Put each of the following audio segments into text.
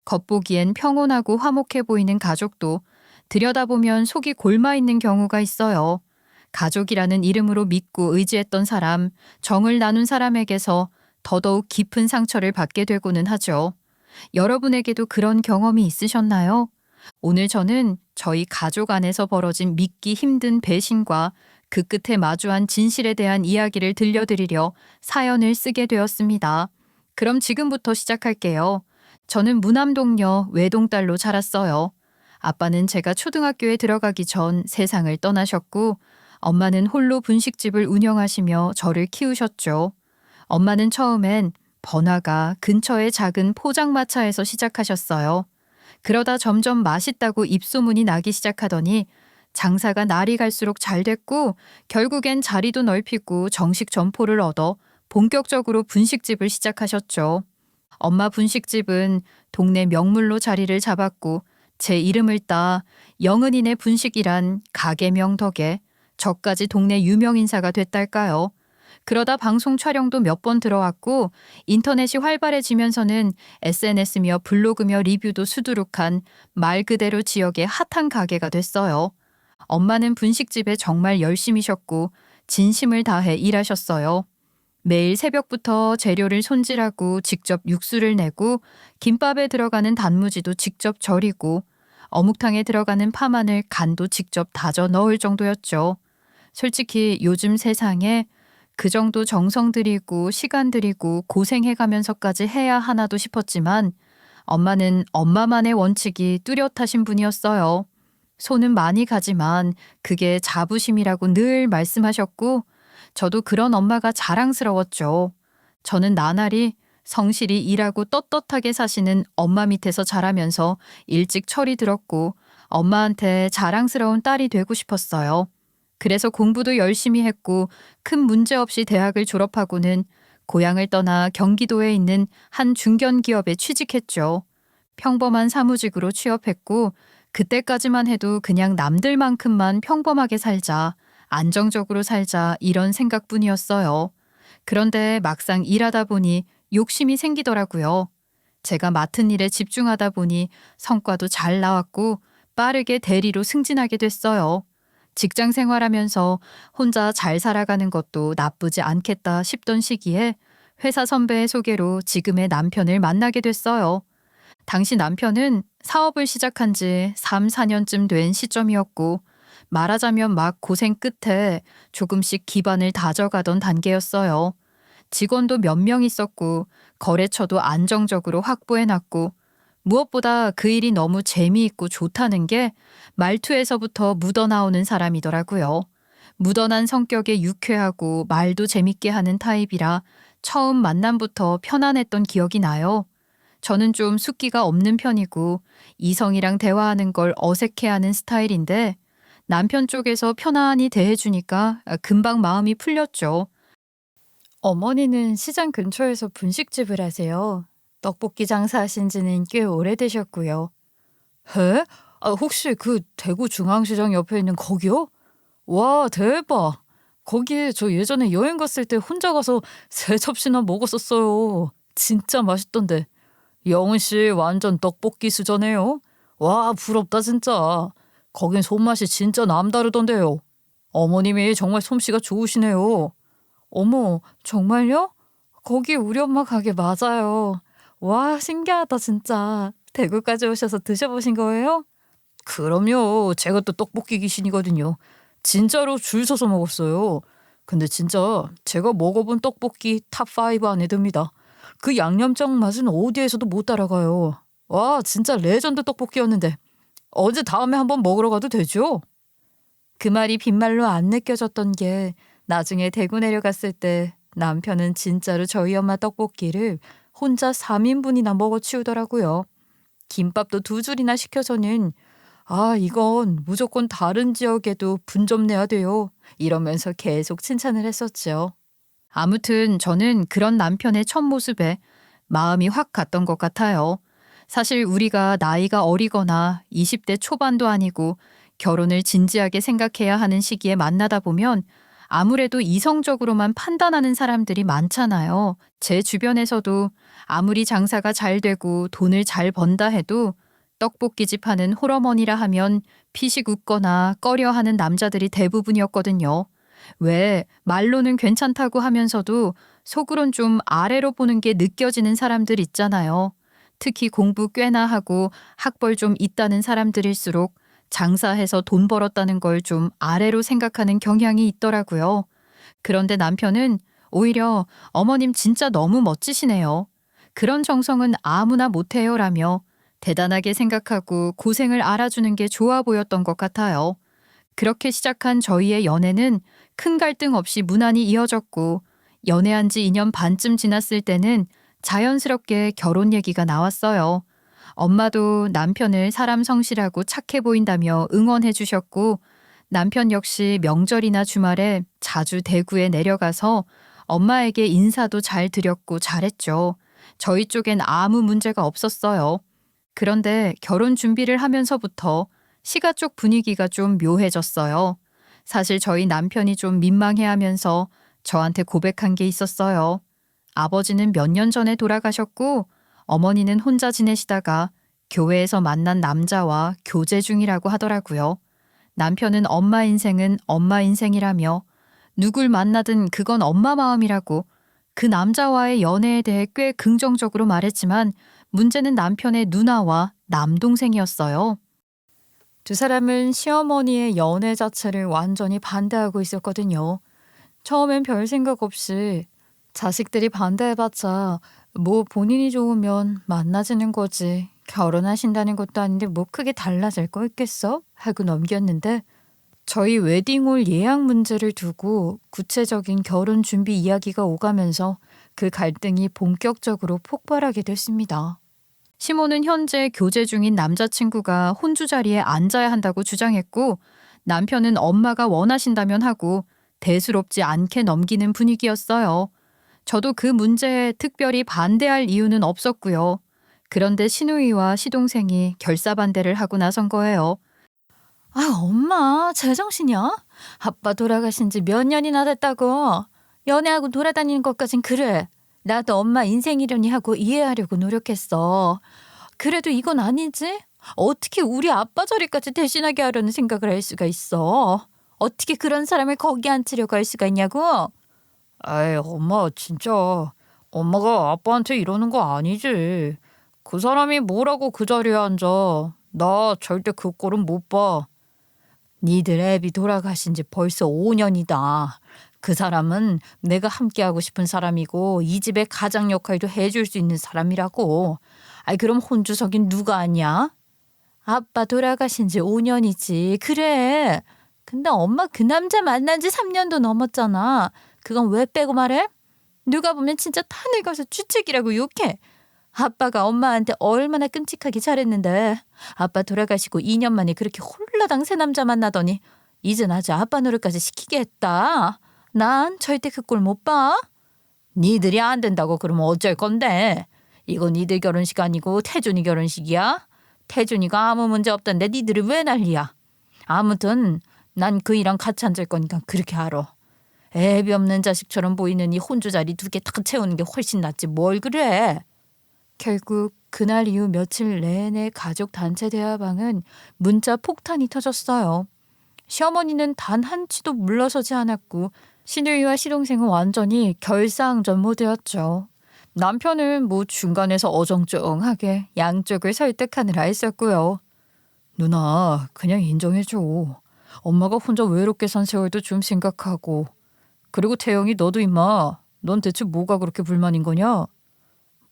겉보기엔 평온하고 화목해 보이는 가족도 들여다보면 속이 골마 있는 경우가 있어요. 가족이라는 이름으로 믿고 의지했던 사람, 정을 나눈 사람에게서 더더욱 깊은 상처를 받게 되고는 하죠. 여러분에게도 그런 경험이 있으셨나요? 오늘 저는 저희 가족 안에서 벌어진 믿기 힘든 배신과 그 끝에 마주한 진실에 대한 이야기를 들려드리려 사연을 쓰게 되었습니다. 그럼 지금부터 시작할게요. 저는 무남동녀 외동딸로 자랐어요. 아빠는 제가 초등학교에 들어가기 전 세상을 떠나셨고, 엄마는 홀로 분식집을 운영하시며 저를 키우셨죠. 엄마는 처음엔 번화가 근처의 작은 포장마차에서 시작하셨어요. 그러다 점점 맛있다고 입소문이 나기 시작하더니 장사가 날이 갈수록 잘 됐고, 결국엔 자리도 넓히고 정식 점포를 얻어 본격적으로 분식집을 시작하셨죠. 엄마 분식집은 동네 명물로 자리를 잡았고, 제 이름을 따 영은이네 분식이란 가게명 덕에 저까지 동네 유명 인사가 됐달까요. 그러다 방송 촬영도 몇 번 들어왔고, 인터넷이 활발해지면서는 SNS며 블로그며 리뷰도 수두룩한 말 그대로 지역의 핫한 가게가 됐어요. 엄마는 분식집에 정말 열심히셨고 진심을 다해 일하셨어요. 매일 새벽부터 재료를 손질하고 직접 육수를 내고, 김밥에 들어가는 단무지도 직접 절이고, 어묵탕에 들어가는 파마늘 간도 직접 다져 넣을 정도였죠. 솔직히 요즘 세상에 그 정도 정성 들이고 시간 들이고 고생해가면서까지 해야 하나도 싶었지만, 엄마는 엄마만의 원칙이 뚜렷하신 분이었어요. 손은 많이 가지만 그게 자부심이라고 늘 말씀하셨고, 저도 그런 엄마가 자랑스러웠죠. 저는 나날이 성실히 일하고 떳떳하게 사시는 엄마 밑에서 자라면서 일찍 철이 들었고, 엄마한테 자랑스러운 딸이 되고 싶었어요. 그래서 공부도 열심히 했고, 큰 문제 없이 대학을 졸업하고는 고향을 떠나 경기도에 있는 한 중견 기업에 취직했죠. 평범한 사무직으로 취업했고, 그때까지만 해도 그냥 남들만큼만 평범하게 살자, 안정적으로 살자 이런 생각뿐이었어요. 그런데 막상 일하다 보니 욕심이 생기더라고요. 제가 맡은 일에 집중하다 보니 성과도 잘 나왔고 빠르게 대리로 승진하게 됐어요. 직장 생활하면서 혼자 잘 살아가는 것도 나쁘지 않겠다 싶던 시기에 회사 선배의 소개로 지금의 남편을 만나게 됐어요. 당시 남편은 사업을 시작한 지 3, 4년쯤 된 시점이었고, 말하자면 막 고생 끝에 조금씩 기반을 다져가던 단계였어요. 직원도 몇 명 있었고, 거래처도 안정적으로 확보해놨고, 무엇보다 그 일이 너무 재미있고 좋다는 게 말투에서부터 묻어나오는 사람이더라고요. 묻어난 성격에 유쾌하고 말도 재밌게 하는 타입이라 처음 만남부터 편안했던 기억이 나요. 저는 좀 숫기가 없는 편이고 이성이랑 대화하는 걸 어색해하는 스타일인데, 남편 쪽에서 편안히 대해주니까 금방 마음이 풀렸죠. 어머니는 시장 근처에서 분식집을 하세요. 떡볶이 장사하신 지는 꽤 오래되셨고요. 해? 혹시 그 대구 중앙시장 옆에 있는 거기요? 와, 대박! 거기에 저 예전에 여행 갔을 때 혼자 가서 3접시나 먹었었어요. 진짜 맛있던데. 영은 씨 완전 떡볶이 수저네요. 와, 부럽다 진짜. 거긴 손맛이 진짜 남다르던데요. 어머님이 정말 솜씨가 좋으시네요. 어머, 정말요? 거기 우리 엄마 가게 맞아요. 와, 신기하다 진짜. 대구까지 오셔서 드셔보신 거예요? 그럼요. 제가 또 떡볶이 귀신이거든요. 진짜로 줄 서서 먹었어요. 근데 진짜 제가 먹어본 떡볶이 탑5 안에 듭니다. 그 양념장 맛은 어디에서도 못 따라가요. 와, 진짜 레전드 떡볶이였는데. 언제 다음에 한번 먹으러 가도 되죠? 그 말이 빈말로 안 느껴졌던 게, 나중에 대구 내려갔을 때 남편은 진짜로 저희 엄마 떡볶이를 혼자 3인분이나 먹어 치우더라고요. 김밥도 2줄이나 시켜서는 이건 무조건 다른 지역에도 분점 내야 돼요. 이러면서 계속 칭찬을 했었죠. 아무튼 저는 그런 남편의 첫 모습에 마음이 확 갔던 것 같아요. 사실 우리가 나이가 어리거나 20대 초반도 아니고 결혼을 진지하게 생각해야 하는 시기에 만나다 보면 아무래도 이성적으로만 판단하는 사람들이 많잖아요. 제 주변에서도 아무리 장사가 잘 되고 돈을 잘 번다 해도 떡볶이집 하는 홀어머니라 하면 피식 웃거나 꺼려하는 남자들이 대부분이었거든요. 왜 말로는 괜찮다고 하면서도 속으론 좀 아래로 보는 게 느껴지는 사람들 있잖아요. 특히 공부 꽤나 하고 학벌 좀 있다는 사람들일수록 장사해서 돈 벌었다는 걸 좀 아래로 생각하는 경향이 있더라고요. 그런데 남편은 오히려 어머님 진짜 너무 멋지시네요. 그런 정성은 아무나 못해요라며 대단하게 생각하고 고생을 알아주는 게 좋아 보였던 것 같아요. 그렇게 시작한 저희의 연애는 큰 갈등 없이 무난히 이어졌고 연애한 지 2년 반쯤 지났을 때는 자연스럽게 결혼 얘기가 나왔어요. 엄마도 남편을 사람 성실하고 착해 보인다며 응원해 주셨고 남편 역시 명절이나 주말에 자주 대구에 내려가서 엄마에게 인사도 잘 드렸고 잘했죠. 저희 쪽엔 아무 문제가 없었어요. 그런데 결혼 준비를 하면서부터 시가 쪽 분위기가 좀 묘해졌어요. 사실 저희 남편이 좀 민망해하면서 저한테 고백한 게 있었어요. 아버지는 몇 년 전에 돌아가셨고 어머니는 혼자 지내시다가 교회에서 만난 남자와 교제 중이라고 하더라고요. 남편은 엄마 인생은 엄마 인생이라며 누굴 만나든 그건 엄마 마음이라고 그 남자와의 연애에 대해 꽤 긍정적으로 말했지만 문제는 남편의 누나와 남동생이었어요. 두 사람은 시어머니의 연애 자체를 완전히 반대하고 있었거든요. 처음엔 별 생각 없이 자식들이 반대해봤자 뭐 본인이 좋으면 만나지는 거지. 결혼하신다는 것도 아닌데 뭐 크게 달라질 거 있겠어? 하고 넘겼는데 저희 웨딩홀 예약 문제를 두고 구체적인 결혼 준비 이야기가 오가면서 그 갈등이 본격적으로 폭발하게 됐습니다. 시모는 현재 교제 중인 남자친구가 혼주 자리에 앉아야 한다고 주장했고 남편은 엄마가 원하신다면 하고 대수롭지 않게 넘기는 분위기였어요. 저도 그 문제에 특별히 반대할 이유는 없었고요. 그런데 시누이와 시동생이 결사반대를 하고 나선 거예요. 아, 엄마, 제정신이야? 아빠 돌아가신 지 몇 년이나 됐다고. 연애하고 돌아다니는 것까진 그래. 나도 엄마 인생이려니 하고 이해하려고 노력했어. 그래도 이건 아니지? 어떻게 우리 아빠 자리까지 대신하게 하려는 생각을 할 수가 있어? 어떻게 그런 사람을 거기 앉히려고 할 수가 있냐고? 아이, 엄마, 진짜. 엄마가 아빠한테 이러는 거 아니지. 그 사람이 뭐라고 그 자리에 앉아. 나 절대 그 꼴은 못 봐. 니들 애비 돌아가신 지 벌써 5년이다. 그 사람은 내가 함께하고 싶은 사람이고 이 집의 가장 역할도 해줄 수 있는 사람이라고. 아이, 그럼 혼주석인 누가 아냐? 아빠 돌아가신 지 5년이지. 그래. 근데 엄마 그 남자 만난 지 3년도 넘었잖아. 그건 왜 빼고 말해? 누가 보면 진짜 다 늙어서 주책이라고 욕해. 아빠가 엄마한테 얼마나 끔찍하게 잘했는데 아빠 돌아가시고 2년 만에 그렇게 홀라당 새 남자 만나더니 이젠 아주 아빠 노릇까지 시키게 했다. 난 절대 그 꼴 못 봐. 니들이 안 된다고 그러면 어쩔 건데. 이거 니들 결혼식 아니고 태준이 결혼식이야. 태준이가 아무 문제 없던데 니들이 왜 난리야. 아무튼 난 그이랑 같이 앉을 거니까 그렇게 알아. 애비 없는 자식처럼 보이는 이 혼주 자리 2개 탁 채우는 게 훨씬 낫지 뭘 그래. 결국 그날 이후 며칠 내내 가족 단체 대화방은 문자 폭탄이 터졌어요. 시어머니는 단 한치도 물러서지 않았고 시누이와 시동생은 완전히 결사항전 모드였죠. 남편은 뭐 중간에서 어정쩡하게 양쪽을 설득하느라 했었고요. 누나, 그냥 인정해줘. 엄마가 혼자 외롭게 산 세월도 좀 생각하고. 그리고 태영이 너도 임마. 넌 대체 뭐가 그렇게 불만인 거냐?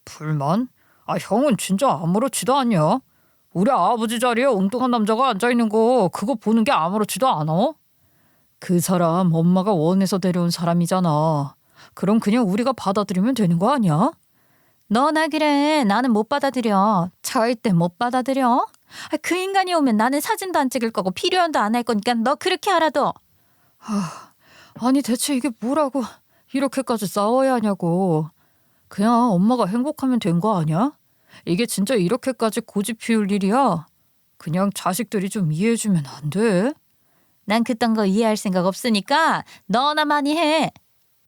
불만? 아, 형은 진짜 아무렇지도 않냐? 우리 아버지 자리에 엉뚱한 남자가 앉아있는 거 그거 보는 게 아무렇지도 않아? 그 사람 엄마가 원해서 데려온 사람이잖아. 그럼 그냥 우리가 받아들이면 되는 거 아니야? 너나 그래. 나는 못 받아들여. 절대 못 받아들여. 그 인간이 오면 나는 사진도 안 찍을 거고 필요한도 안 할 거니까 너 그렇게 알아둬. 아니 대체 이게 뭐라고 이렇게까지 싸워야 하냐고. 그냥 엄마가 행복하면 된 거 아니야? 이게 진짜 이렇게까지 고집 피울 일이야? 그냥 자식들이 좀 이해해주면 안 돼? 난 그딴 거 이해할 생각 없으니까 너나 많이 해.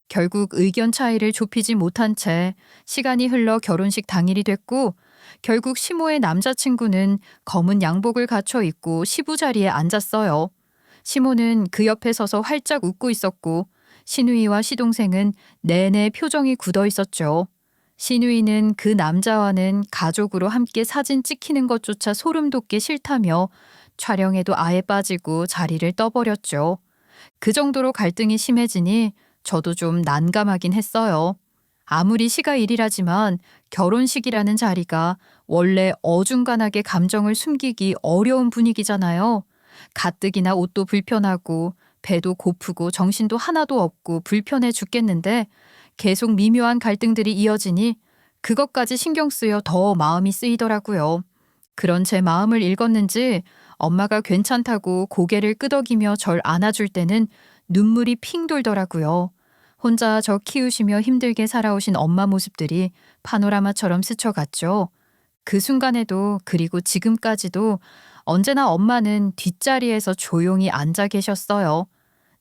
결국 의견 차이를 좁히지 못한 채 시간이 흘러 결혼식 당일이 됐고 결국 시모의 남자친구는 검은 양복을 갖춰 입고 시부 자리에 앉았어요. 시모는 그 옆에 서서 활짝 웃고 있었고 시누이와 시동생은 내내 표정이 굳어 있었죠. 시누이는 그 남자와는 가족으로 함께 사진 찍히는 것조차 소름 돋기 싫다며 촬영에도 아예 빠지고 자리를 떠버렸죠. 그 정도로 갈등이 심해지니 저도 좀 난감하긴 했어요. 아무리 시가 일이라지만 결혼식이라는 자리가 원래 어중간하게 감정을 숨기기 어려운 분위기잖아요. 가뜩이나 옷도 불편하고 배도 고프고 정신도 하나도 없고 불편해 죽겠는데 계속 미묘한 갈등들이 이어지니 그것까지 신경 쓰여 더 마음이 쓰이더라고요. 그런 제 마음을 읽었는지 엄마가 괜찮다고 고개를 끄덕이며 절 안아줄 때는 눈물이 핑 돌더라고요. 혼자 저 키우시며 힘들게 살아오신 엄마 모습들이 파노라마처럼 스쳐갔죠. 그 순간에도 그리고 지금까지도 언제나 엄마는 뒷자리에서 조용히 앉아 계셨어요.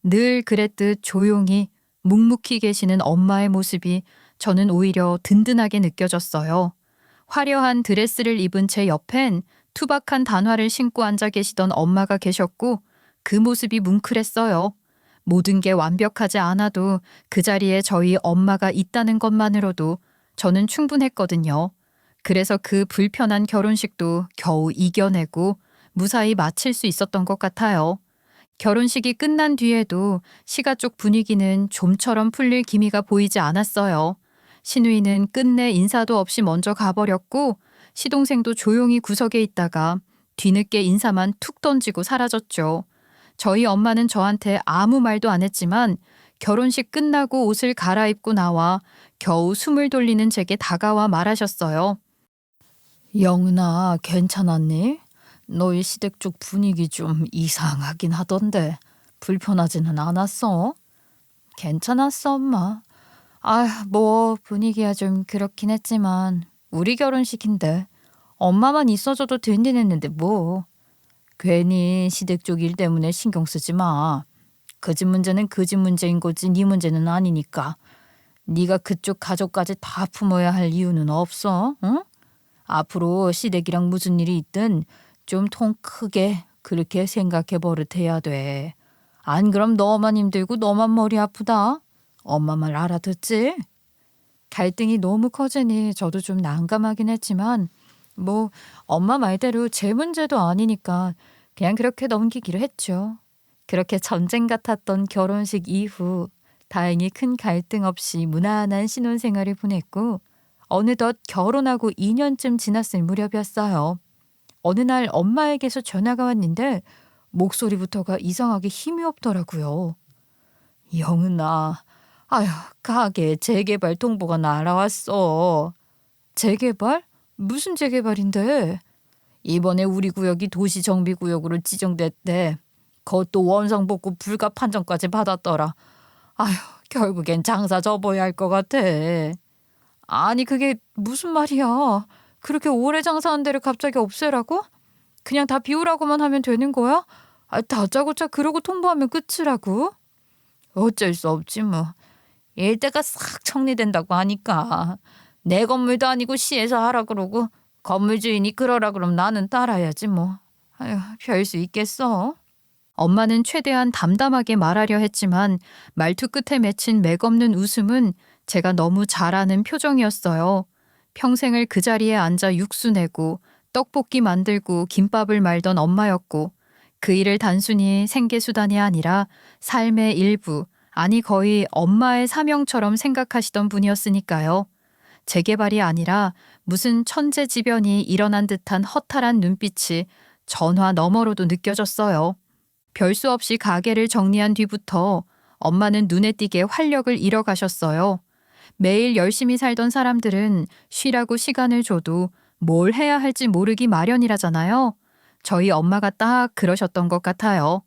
늘 그랬듯 조용히 묵묵히 계시는 엄마의 모습이 저는 오히려 든든하게 느껴졌어요. 화려한 드레스를 입은 제 옆엔 투박한 단화를 신고 앉아 계시던 엄마가 계셨고 그 모습이 뭉클했어요. 모든 게 완벽하지 않아도 그 자리에 저희 엄마가 있다는 것만으로도 저는 충분했거든요. 그래서 그 불편한 결혼식도 겨우 이겨내고 무사히 마칠 수 있었던 것 같아요. 결혼식이 끝난 뒤에도 시가 쪽 분위기는 좀처럼 풀릴 기미가 보이지 않았어요. 시누이는 끝내 인사도 없이 먼저 가버렸고 시동생도 조용히 구석에 있다가 뒤늦게 인사만 툭 던지고 사라졌죠. 저희 엄마는 저한테 아무 말도 안 했지만 결혼식 끝나고 옷을 갈아입고 나와 겨우 숨을 돌리는 제게 다가와 말하셨어요. 영은아, 괜찮았니? 너희 시댁 쪽 분위기 좀 이상하긴 하던데 불편하지는 않았어? 괜찮았어, 엄마. 뭐 분위기야 좀 그렇긴 했지만 우리 결혼식인데 엄마만 있어줘도 된긴 했는데 뭐. 괜히 시댁 쪽 일 때문에 신경 쓰지 마. 그 집 문제는 그 집 문제인 거지 네 문제는 아니니까. 네가 그쪽 가족까지 다 품어야 할 이유는 없어. 응? 앞으로 시댁이랑 무슨 일이 있든 좀 통 크게 그렇게 생각해 버릇해야 돼. 안 그럼 너만 힘들고 너만 머리 아프다. 엄마 말 알아듣지? 갈등이 너무 커지니 저도 좀 난감하긴 했지만 뭐 엄마 말대로 제 문제도 아니니까 그냥 그렇게 넘기기로 했죠. 그렇게 전쟁 같았던 결혼식 이후 다행히 큰 갈등 없이 무난한 신혼생활을 보냈고 어느덧 결혼하고 2년쯤 지났을 무렵이었어요. 어느 날 엄마에게서 전화가 왔는데 목소리부터가 이상하게 힘이 없더라고요. 영은아, 아휴, 가게 재개발 통보가 날아왔어. 재개발? 무슨 재개발인데? 이번에 우리 구역이 도시정비구역으로 지정됐대. 그것도 원상복구 불가 판정까지 받았더라. 아휴, 결국엔 장사 접어야 할 것 같아. 아니 그게 무슨 말이야. 그렇게 오래 장사한 데를 갑자기 없애라고? 그냥 다 비우라고만 하면 되는 거야? 다짜고짜 그러고 통보하면 끝이라고? 어쩔 수 없지 뭐. 일대가 싹 정리된다고 하니까. 내 건물도 아니고 시에서 하라 그러고 건물 주인이 그러라 그럼 나는 따라야지 뭐. 아휴, 별 수 있겠어. 엄마는 최대한 담담하게 말하려 했지만 말투 끝에 맺힌 맥없는 웃음은 제가 너무 잘 아는 표정이었어요. 평생을 그 자리에 앉아 육수 내고 떡볶이 만들고 김밥을 말던 엄마였고 그 일을 단순히 생계수단이 아니라 삶의 일부, 아니 거의 엄마의 사명처럼 생각하시던 분이었으니까요. 재개발이 아니라 무슨 천재지변이 일어난 듯한 허탈한 눈빛이 전화 너머로도 느껴졌어요. 별 수 없이 가게를 정리한 뒤부터 엄마는 눈에 띄게 활력을 잃어가셨어요. 매일 열심히 살던 사람들은 쉬라고 시간을 줘도 뭘 해야 할지 모르기 마련이라잖아요. 저희 엄마가 딱 그러셨던 것 같아요.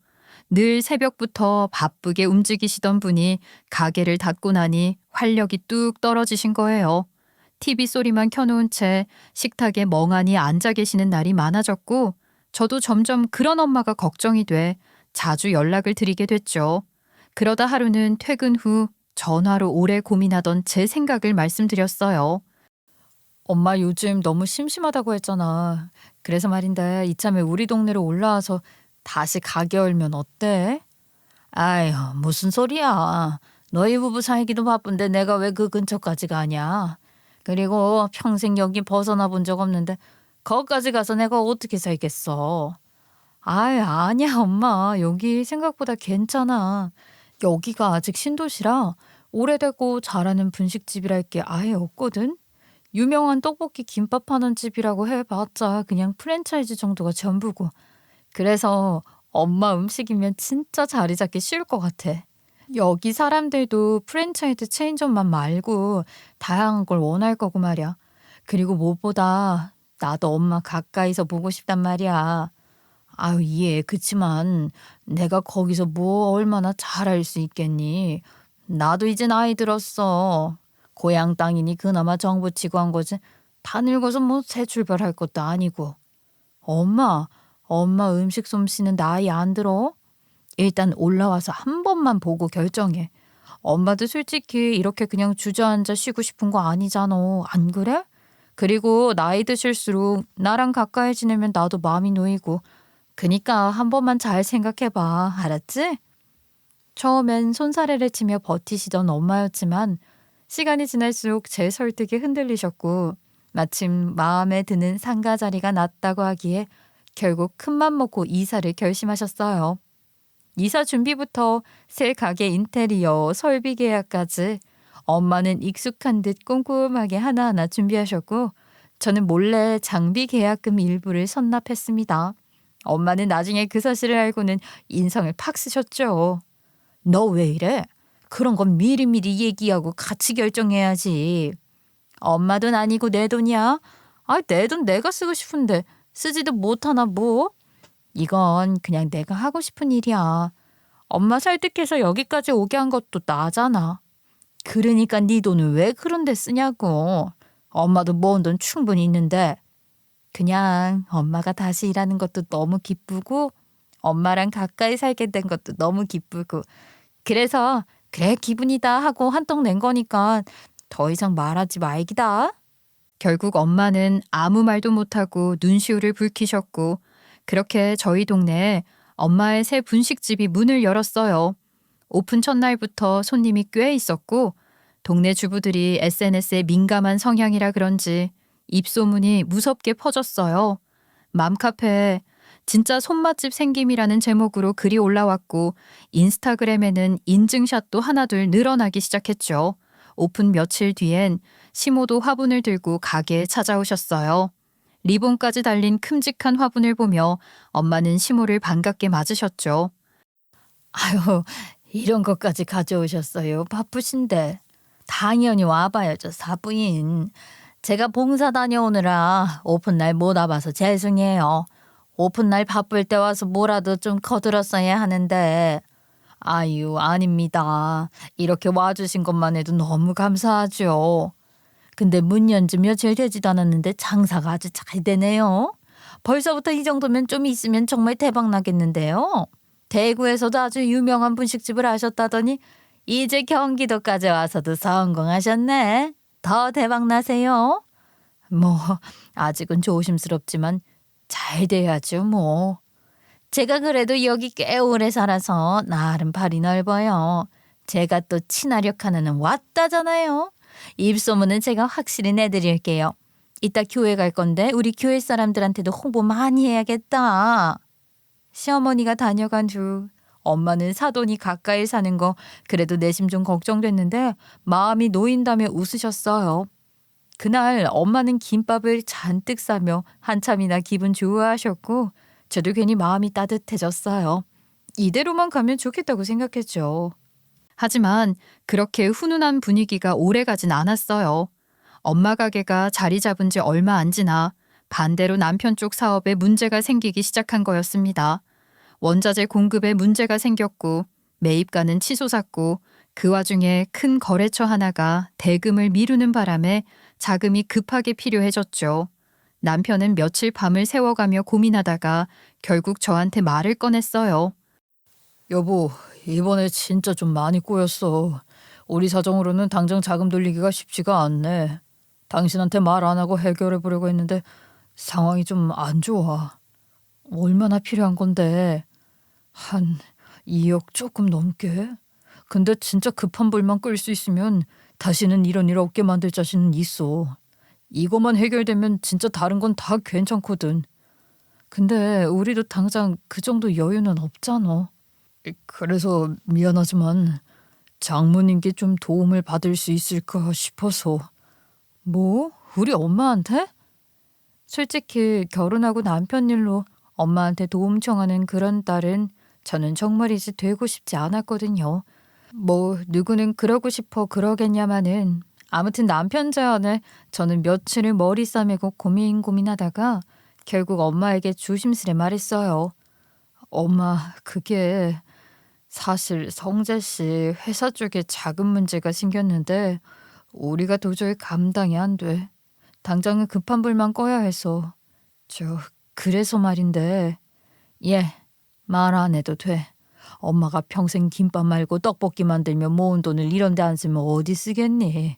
늘 새벽부터 바쁘게 움직이시던 분이 가게를 닫고 나니 활력이 뚝 떨어지신 거예요. TV 소리만 켜놓은 채 식탁에 멍하니 앉아 계시는 날이 많아졌고 저도 점점 그런 엄마가 걱정이 돼 자주 연락을 드리게 됐죠. 그러다 하루는 퇴근 후 전화로 오래 고민하던 제 생각을 말씀드렸어요. 엄마 요즘 너무 심심하다고 했잖아. 그래서 말인데 이참에 우리 동네로 올라와서 다시 가게 열면 어때? 아휴, 무슨 소리야. 너희 부부 살기도 바쁜데 내가 왜 그 근처까지 가냐. 그리고 평생 여기 벗어나 본 적 없는데 거기까지 가서 내가 어떻게 살겠어. 아이, 아니야, 엄마. 여기 생각보다 괜찮아. 여기가 아직 신도시라 오래되고 잘하는 분식집이랄 게 아예 없거든. 유명한 떡볶이 김밥 파는 집이라고 해봤자 그냥 프랜차이즈 정도가 전부고. 그래서 엄마 음식이면 진짜 자리 잡기 쉬울 것 같아. 여기 사람들도 프랜차이즈 체인점만 말고 다양한 걸 원할 거고 말이야. 그리고 무엇보다 나도 엄마 가까이서 보고 싶단 말이야. 아유, 이해. 그치만 내가 거기서 뭐 얼마나 잘할 수 있겠니? 나도 이제 나이 들었어. 고향 땅이니 그나마 정부 치고 한 거지. 다 늙어서 뭐 새 출발할 것도 아니고. 엄마 음식 솜씨는 나이 안 들어? 일단 올라와서 한 번만 보고 결정해. 엄마도 솔직히 이렇게 그냥 주저앉아 쉬고 싶은 거 아니잖아. 안 그래? 그리고 나이 드실수록 나랑 가까이 지내면 나도 마음이 놓이고. 그니까 한 번만 잘 생각해봐. 알았지? 처음엔 손사래를 치며 버티시던 엄마였지만 시간이 지날수록 제 설득에 흔들리셨고 마침 마음에 드는 상가 자리가 났다고 하기에 결국 큰맘 먹고 이사를 결심하셨어요. 이사 준비부터 새 가게 인테리어, 설비 계약까지 엄마는 익숙한 듯 꼼꼼하게 하나하나 준비하셨고 저는 몰래 장비 계약금 일부를 선납했습니다. 엄마는 나중에 그 사실을 알고는 인상을 팍 쓰셨죠. 너 왜 이래? 그런 건 미리미리 얘기하고 같이 결정해야지. 엄마 돈 아니고 내 돈이야? 아, 내 돈 내가 쓰고 싶은데 쓰지도 못하나 뭐? 이건 그냥 내가 하고 싶은 일이야. 엄마 설득해서 여기까지 오게 한 것도 나잖아. 그러니까 네 돈을 왜 그런 데 쓰냐고. 엄마도 모은 돈 충분히 있는데. 그냥 엄마가 다시 일하는 것도 너무 기쁘고 엄마랑 가까이 살게 된 것도 너무 기쁘고 그래서 그래 기분이다 하고 한턱 낸 거니까 더 이상 말하지 말기다. 결국 엄마는 아무 말도 못하고 눈시울을 붉히셨고 그렇게 저희 동네에 엄마의 새 분식집이 문을 열었어요. 오픈 첫날부터 손님이 꽤 있었고 동네 주부들이 SNS에 민감한 성향이라 그런지 입소문이 무섭게 퍼졌어요. 맘카페에 진짜 손맛집 생김이라는 제목으로 글이 올라왔고 인스타그램에는 인증샷도 하나둘 늘어나기 시작했죠. 오픈 며칠 뒤엔 시모도 화분을 들고 가게에 찾아오셨어요. 리본까지 달린 큼직한 화분을 보며 엄마는 시모를 반갑게 맞으셨죠. 아유, 이런 것까지 가져오셨어요. 바쁘신데. 당연히 와봐야죠, 사부인. 제가 봉사 다녀오느라 오픈날 못 와봐서 죄송해요. 오픈날 바쁠 때 와서 뭐라도 좀 거들었어야 하는데. 아유, 아닙니다. 이렇게 와주신 것만 해도 너무 감사하죠. 근데 문 연 지 며칠 되지도 않았는데 장사가 아주 잘 되네요. 벌써부터 이 정도면 좀 있으면 정말 대박 나겠는데요. 대구에서도 아주 유명한 분식집을 하셨다더니 이제 경기도까지 와서도 성공하셨네. 더 대박 나세요. 뭐 아직은 조심스럽지만 잘 돼야죠 뭐. 제가 그래도 여기 꽤 오래 살아서 나름 발이 넓어요. 제가 또 친화력 하나는 왔다잖아요. 입소문은 제가 확실히 내드릴게요. 이따 교회 갈 건데 우리 교회 사람들한테도 홍보 많이 해야겠다. 시어머니가 다녀간 후 엄마는 사돈이 가까이 사는 거 그래도 내심 좀 걱정됐는데 마음이 놓인다며 웃으셨어요. 그날 엄마는 김밥을 잔뜩 싸며 한참이나 기분 좋아하셨고 저도 괜히 마음이 따뜻해졌어요. 이대로만 가면 좋겠다고 생각했죠. 하지만 그렇게 훈훈한 분위기가 오래가진 않았어요. 엄마 가게가 자리 잡은 지 얼마 안 지나 반대로 남편 쪽 사업에 문제가 생기기 시작한 거였습니다. 원자재 공급에 문제가 생겼고 매입가는 치솟았고 그 와중에 큰 거래처 하나가 대금을 미루는 바람에 자금이 급하게 필요해졌죠. 남편은 며칠 밤을 새워가며 고민하다가 결국 저한테 말을 꺼냈어요. 여보, 이번에 진짜 좀 많이 꼬였어. 우리 사정으로는 당장 자금 돌리기가 쉽지가 않네. 당신한테 말 안 하고 해결해 보려고 했는데 상황이 좀 안 좋아. 얼마나 필요한 건데? 한 2억 조금 넘게? 근데 진짜 급한 불만 끌 수 있으면 다시는 이런 일 없게 만들 자신은 있어. 이것만 해결되면 진짜 다른 건 다 괜찮거든. 근데 우리도 당장 그 정도 여유는 없잖아. 그래서 미안하지만 장모님께 좀 도움을 받을 수 있을까 싶어서. 뭐? 우리 엄마한테? 솔직히 결혼하고 남편 일로 엄마한테 도움 청하는 그런 딸은 저는 정말이지 되고 싶지 않았거든요. 뭐 누구는 그러고 싶어 그러겠냐마는 아무튼 남편 제안에 저는 며칠을 머리 싸매고 고민하다가 결국 엄마에게 조심스레 말했어요. 엄마, 그게 사실 성재 씨 회사 쪽에 자금 문제가 생겼는데 우리가 도저히 감당이 안 돼. 당장은 급한 불만 꺼야 해서. 그래서 말인데. 예, 말 안 해도 돼. 엄마가 평생 김밥 말고 떡볶이 만들며 모은 돈을 이런 데 안 쓰면 어디 쓰겠니?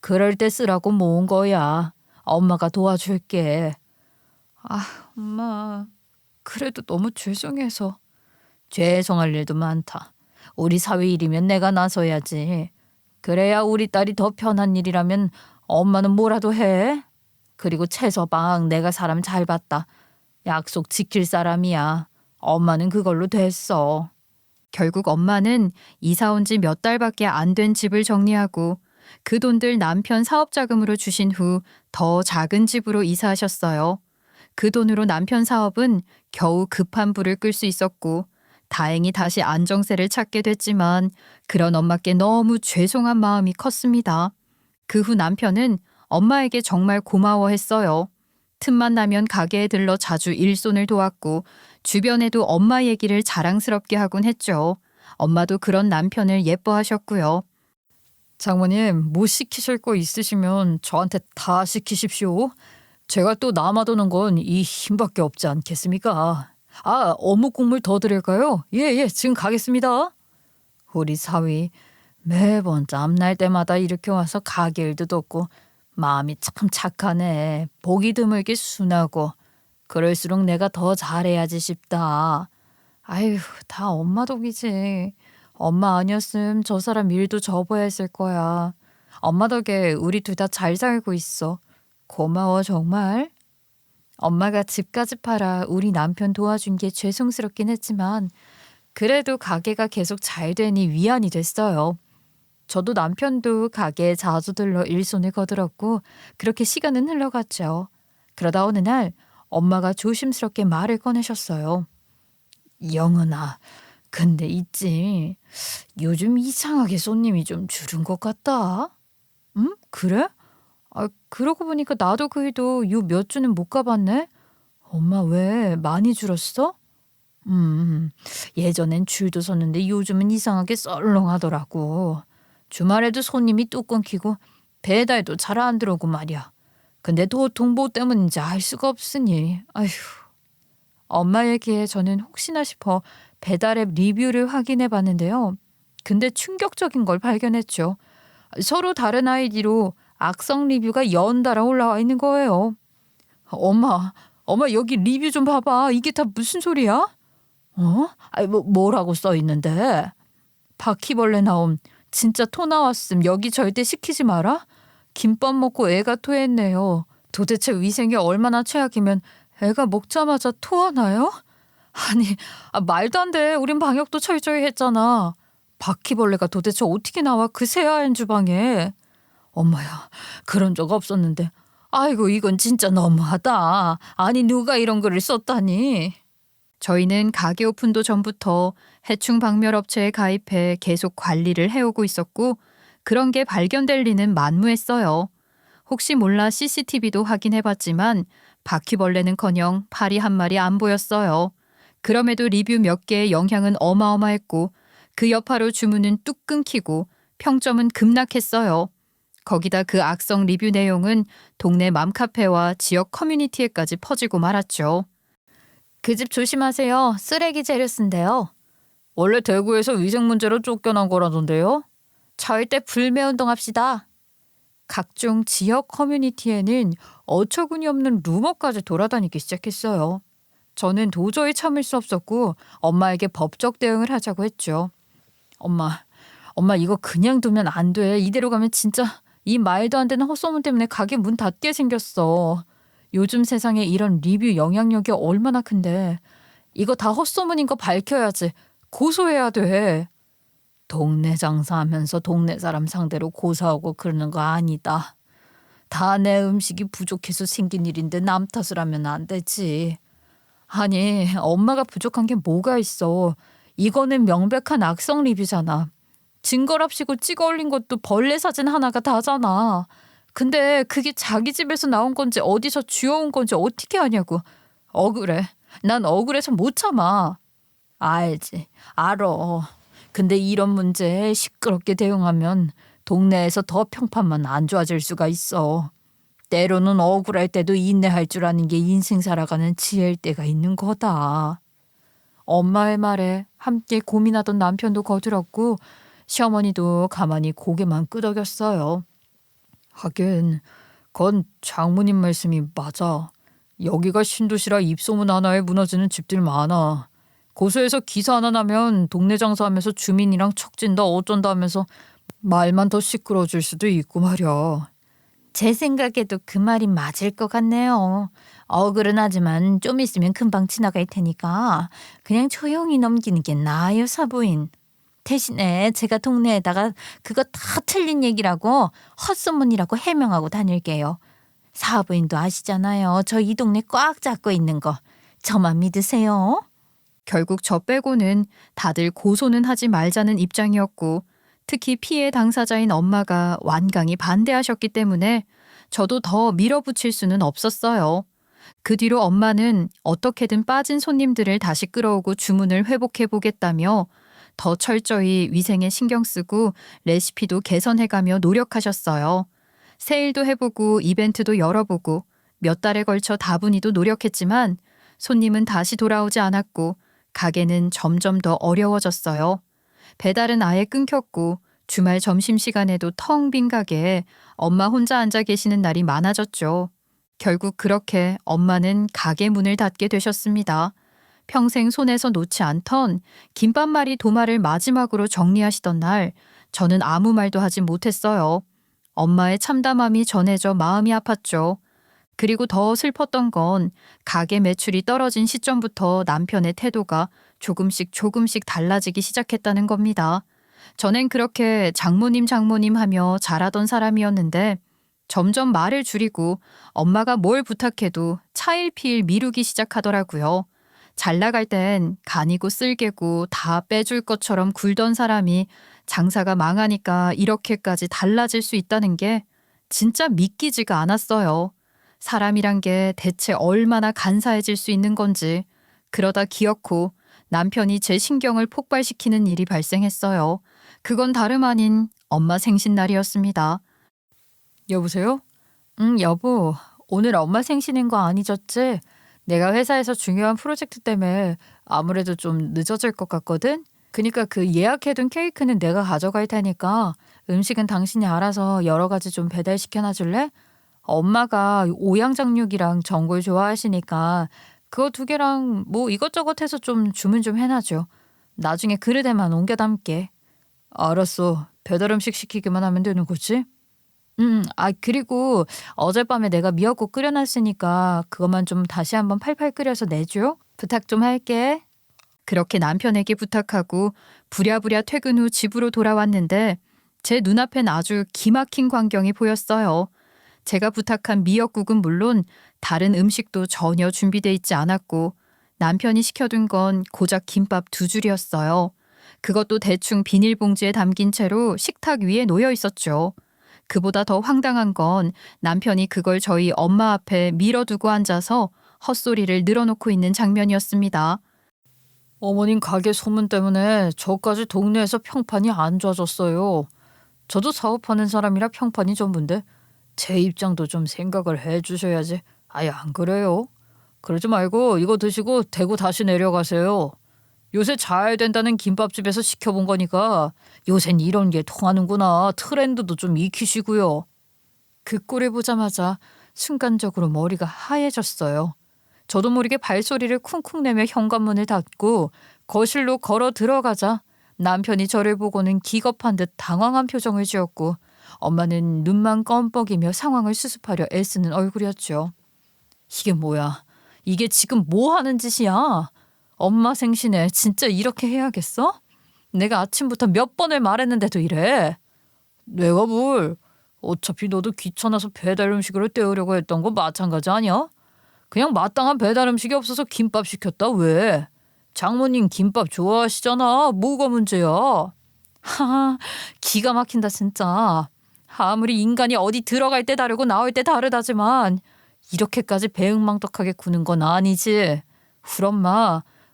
그럴 때 쓰라고 모은 거야. 엄마가 도와줄게. 아, 엄마. 그래도 너무 죄송해서. 죄송할 일도 많다. 우리 사위 일이면 내가 나서야지. 그래야 우리 딸이 더 편한 일이라면 엄마는 뭐라도 해. 그리고 최서방 내가 사람 잘 봤다. 약속 지킬 사람이야. 엄마는 그걸로 됐어. 결국 엄마는 이사 온 지 몇 달밖에 안 된 집을 정리하고 그 돈들 남편 사업 자금으로 주신 후 더 작은 집으로 이사하셨어요. 그 돈으로 남편 사업은 겨우 급한 불을 끌 수 있었고 다행히 다시 안정세를 찾게 됐지만 그런 엄마께 너무 죄송한 마음이 컸습니다. 그 후 남편은 엄마에게 정말 고마워했어요. 틈만 나면 가게에 들러 자주 일손을 도왔고 주변에도 엄마 얘기를 자랑스럽게 하곤 했죠. 엄마도 그런 남편을 예뻐하셨고요. 장모님, 뭐 시키실 거 있으시면 저한테 다 시키십시오. 제가 또 남아도는 건 이 힘밖에 없지 않겠습니까? 아, 어묵 국물 더 드릴까요? 예, 지금 가겠습니다. 우리 사위 매번 짬날 때마다 이렇게 와서 가게 일도 돕고 마음이 참 착하네. 보기 드물게 순하고 그럴수록 내가 더 잘해야지 싶다. 아휴, 다 엄마 덕이지. 엄마 아니었음 저 사람 일도 접어야 했을 거야. 엄마 덕에 우리 둘 다 잘 살고 있어. 고마워 정말. 엄마가 집까지 팔아 우리 남편 도와준 게 죄송스럽긴 했지만 그래도 가게가 계속 잘 되니 위안이 됐어요. 저도 남편도 가게에 자주 들러 일손을 거들었고 그렇게 시간은 흘러갔죠. 그러다 어느 날 엄마가 조심스럽게 말을 꺼내셨어요. 영은아, 근데 있지. 요즘 이상하게 손님이 좀 줄은 것 같다. 응? 그래? 아, 그러고 보니까 나도 그 일도 요 몇 주는 못 가봤네. 엄마 왜 많이 줄었어? 예전엔 줄도 섰는데 요즘은 이상하게 썰렁하더라고. 주말에도 손님이 뚝 끊기고 배달도 잘 안 들어오고 말이야. 근데 도통 뭐 때문인지 알 수가 없으니. 아휴. 엄마 얘기에 저는 혹시나 싶어 배달앱 리뷰를 확인해 봤는데요. 근데 충격적인 걸 발견했죠. 서로 다른 아이디로 악성 리뷰가 연달아 올라와 있는 거예요. 엄마 여기 리뷰 좀 봐봐. 이게 다 무슨 소리야? 뭐라고 써 있는데? 바퀴벌레 나옴. 진짜 토 나왔음. 여기 절대 시키지 마라. 김밥 먹고 애가 토했네요. 도대체 위생이 얼마나 최악이면 애가 먹자마자 토하나요? 아니, 말도 안 돼. 우린 방역도 철저히 했잖아. 바퀴벌레가 도대체 어떻게 나와 그 새하얀 주방에. 엄마야, 그런 적 없었는데. 아이고, 이건 진짜 너무하다. 아니, 누가 이런 글을 썼다니. 저희는 가게 오픈도 전부터 해충 박멸 업체에 가입해 계속 관리를 해오고 있었고 그런 게 발견될 리는 만무했어요. 혹시 몰라 CCTV도 확인해봤지만 바퀴벌레는커녕 파리 한 마리 안 보였어요. 그럼에도 리뷰 몇 개의 영향은 어마어마했고 그 여파로 주문은 뚝 끊기고 평점은 급락했어요. 거기다 그 악성 리뷰 내용은 동네 맘카페와 지역 커뮤니티에까지 퍼지고 말았죠. 그 집 조심하세요. 쓰레기 재료 쓴대요. 원래 대구에서 위생 문제로 쫓겨난 거라던데요. 절대 불매운동 합시다. 각종 지역 커뮤니티에는 어처구니 없는 루머까지 돌아다니기 시작했어요. 저는 도저히 참을 수 없었고 엄마에게 법적 대응을 하자고 했죠. 엄마 이거 그냥 두면 안 돼. 이대로 가면 진짜 이 말도 안 되는 헛소문 때문에 가게 문 닫게 생겼어. 요즘 세상에 이런 리뷰 영향력이 얼마나 큰데 이거 다 헛소문인 거 밝혀야지. 고소해야 돼. 동네 장사하면서 동네 사람 상대로 고소하고 그러는 거 아니다. 다 내 음식이 부족해서 생긴 일인데 남 탓을 하면 안 되지. 아니 엄마가 부족한 게 뭐가 있어. 이거는 명백한 악성 리뷰잖아. 증거랍시고 찍어 올린 것도 벌레 사진 하나가 다잖아. 근데 그게 자기 집에서 나온 건지 어디서 주워온 건지 어떻게 아냐고. 억울해. 난 억울해서 못 참아. 알지. 알아. 근데 이런 문제에 시끄럽게 대응하면 동네에서 더 평판만 안 좋아질 수가 있어. 때로는 억울할 때도 인내할 줄 아는 게 인생 살아가는 지혜일 때가 있는 거다. 엄마의 말에 함께 고민하던 남편도 거들었고 시어머니도 가만히 고개만 끄덕였어요. 하긴 그건 장모님 말씀이 맞아. 여기가 신도시라 입소문 하나에 무너지는 집들 많아. 고소해서 기사 하나 나면 동네 장사하면서 주민이랑 척진다 어쩐다 하면서 말만 더 시끄러워질 수도 있고 말이야. 제 생각에도 그 말이 맞을 것 같네요. 억울은 하지만 좀 있으면 금방 지나갈 테니까 그냥 조용히 넘기는 게 나아요, 사부인. 대신에 제가 동네에다가 그거 다 틀린 얘기라고 헛소문이라고 해명하고 다닐게요. 사부인도 아시잖아요. 저 이 동네 꽉 잡고 있는 거. 저만 믿으세요. 결국 저 빼고는 다들 고소는 하지 말자는 입장이었고 특히 피해 당사자인 엄마가 완강히 반대하셨기 때문에 저도 더 밀어붙일 수는 없었어요. 그 뒤로 엄마는 어떻게든 빠진 손님들을 다시 끌어오고 주문을 회복해 보겠다며 더 철저히 위생에 신경 쓰고 레시피도 개선해가며 노력하셨어요. 세일도 해보고 이벤트도 열어보고 몇 달에 걸쳐 다분히도 노력했지만 손님은 다시 돌아오지 않았고 가게는 점점 더 어려워졌어요. 배달은 아예 끊겼고 주말 점심시간에도 텅 빈 가게에 엄마 혼자 앉아 계시는 날이 많아졌죠. 결국 그렇게 엄마는 가게 문을 닫게 되셨습니다. 평생 손에서 놓지 않던 김밥말이 도마를 마지막으로 정리하시던 날 저는 아무 말도 하지 못했어요. 엄마의 참담함이 전해져 마음이 아팠죠. 그리고 더 슬펐던 건 가게 매출이 떨어진 시점부터 남편의 태도가 조금씩 달라지기 시작했다는 겁니다. 전엔 그렇게 장모님 하며 잘하던 사람이었는데 점점 말을 줄이고 엄마가 뭘 부탁해도 차일피일 미루기 시작하더라고요. 잘 나갈 땐 간이고 쓸개고 다 빼줄 것처럼 굴던 사람이 장사가 망하니까 이렇게까지 달라질 수 있다는 게 진짜 믿기지가 않았어요. 사람이란 게 대체 얼마나 간사해질 수 있는 건지. 그러다 기어코 남편이 제 신경을 폭발시키는 일이 발생했어요. 그건 다름 아닌 엄마 생신날이었습니다. 여보세요? 응, 여보. 오늘 엄마 생신인 거 아니졌지? 내가 회사에서 중요한 프로젝트 때문에 아무래도 좀 늦어질 것 같거든? 그니까 그 예약해둔 케이크는 내가 가져갈 테니까 음식은 당신이 알아서 여러 가지 좀 배달시켜놔 줄래? 엄마가 오양장육이랑 전골 좋아하시니까 그거 2개랑 뭐 이것저것 해서 좀 주문 좀 해놔줘. 나중에 그릇에만 옮겨 담게. 알았어. 배달 음식 시키기만 하면 되는 거지? 그리고 어젯밤에 내가 미역국 끓여놨으니까 그것만 좀 다시 한번 팔팔 끓여서 내줘. 부탁 좀 할게. 그렇게 남편에게 부탁하고 부랴부랴 퇴근 후 집으로 돌아왔는데 제 눈앞엔 아주 기막힌 광경이 보였어요. 제가 부탁한 미역국은 물론 다른 음식도 전혀 준비돼 있지 않았고 남편이 시켜둔 건 고작 김밥 2줄이었어요. 그것도 대충 비닐봉지에 담긴 채로 식탁 위에 놓여 있었죠. 그보다 더 황당한 건 남편이 그걸 저희 엄마 앞에 밀어두고 앉아서 헛소리를 늘어놓고 있는 장면이었습니다. 어머님 가게 소문 때문에 저까지 동네에서 평판이 안 좋아졌어요. 저도 사업하는 사람이라 평판이 전부인데 제 입장도 좀 생각을 해주셔야지. 아예 안 그래요? 그러지 말고 이거 드시고 대구 다시 내려가세요. 요새 잘 된다는 김밥집에서 시켜본 거니까 요샌 이런 게 통하는구나. 트렌드도 좀 익히시고요. 그 꼴을 보자마자 순간적으로 머리가 하얘졌어요. 저도 모르게 발소리를 쿵쿵 내며 현관문을 닫고 거실로 걸어 들어가자 남편이 저를 보고는 기겁한 듯 당황한 표정을 지었고 엄마는 눈만 껌뻑이며 상황을 수습하려 애쓰는 얼굴이었죠. 이게 뭐야? 이게 지금 뭐 하는 짓이야? 엄마 생신에 진짜 이렇게 해야겠어? 내가 아침부터 몇 번을 말했는데도 이래. 내가 뭘? 어차피 너도 귀찮아서 배달 음식으로 때우려고 했던 거 마찬가지 아니야? 그냥 마땅한 배달 음식이 없어서 김밥 시켰다. 왜? 장모님 김밥 좋아하시잖아. 뭐가 문제야? 하하, 기가 막힌다 진짜. 아무리 인간이 어디 들어갈 때 다르고 나올 때 다르다지만 이렇게까지 배은망덕하게 구는 건 아니지. 우리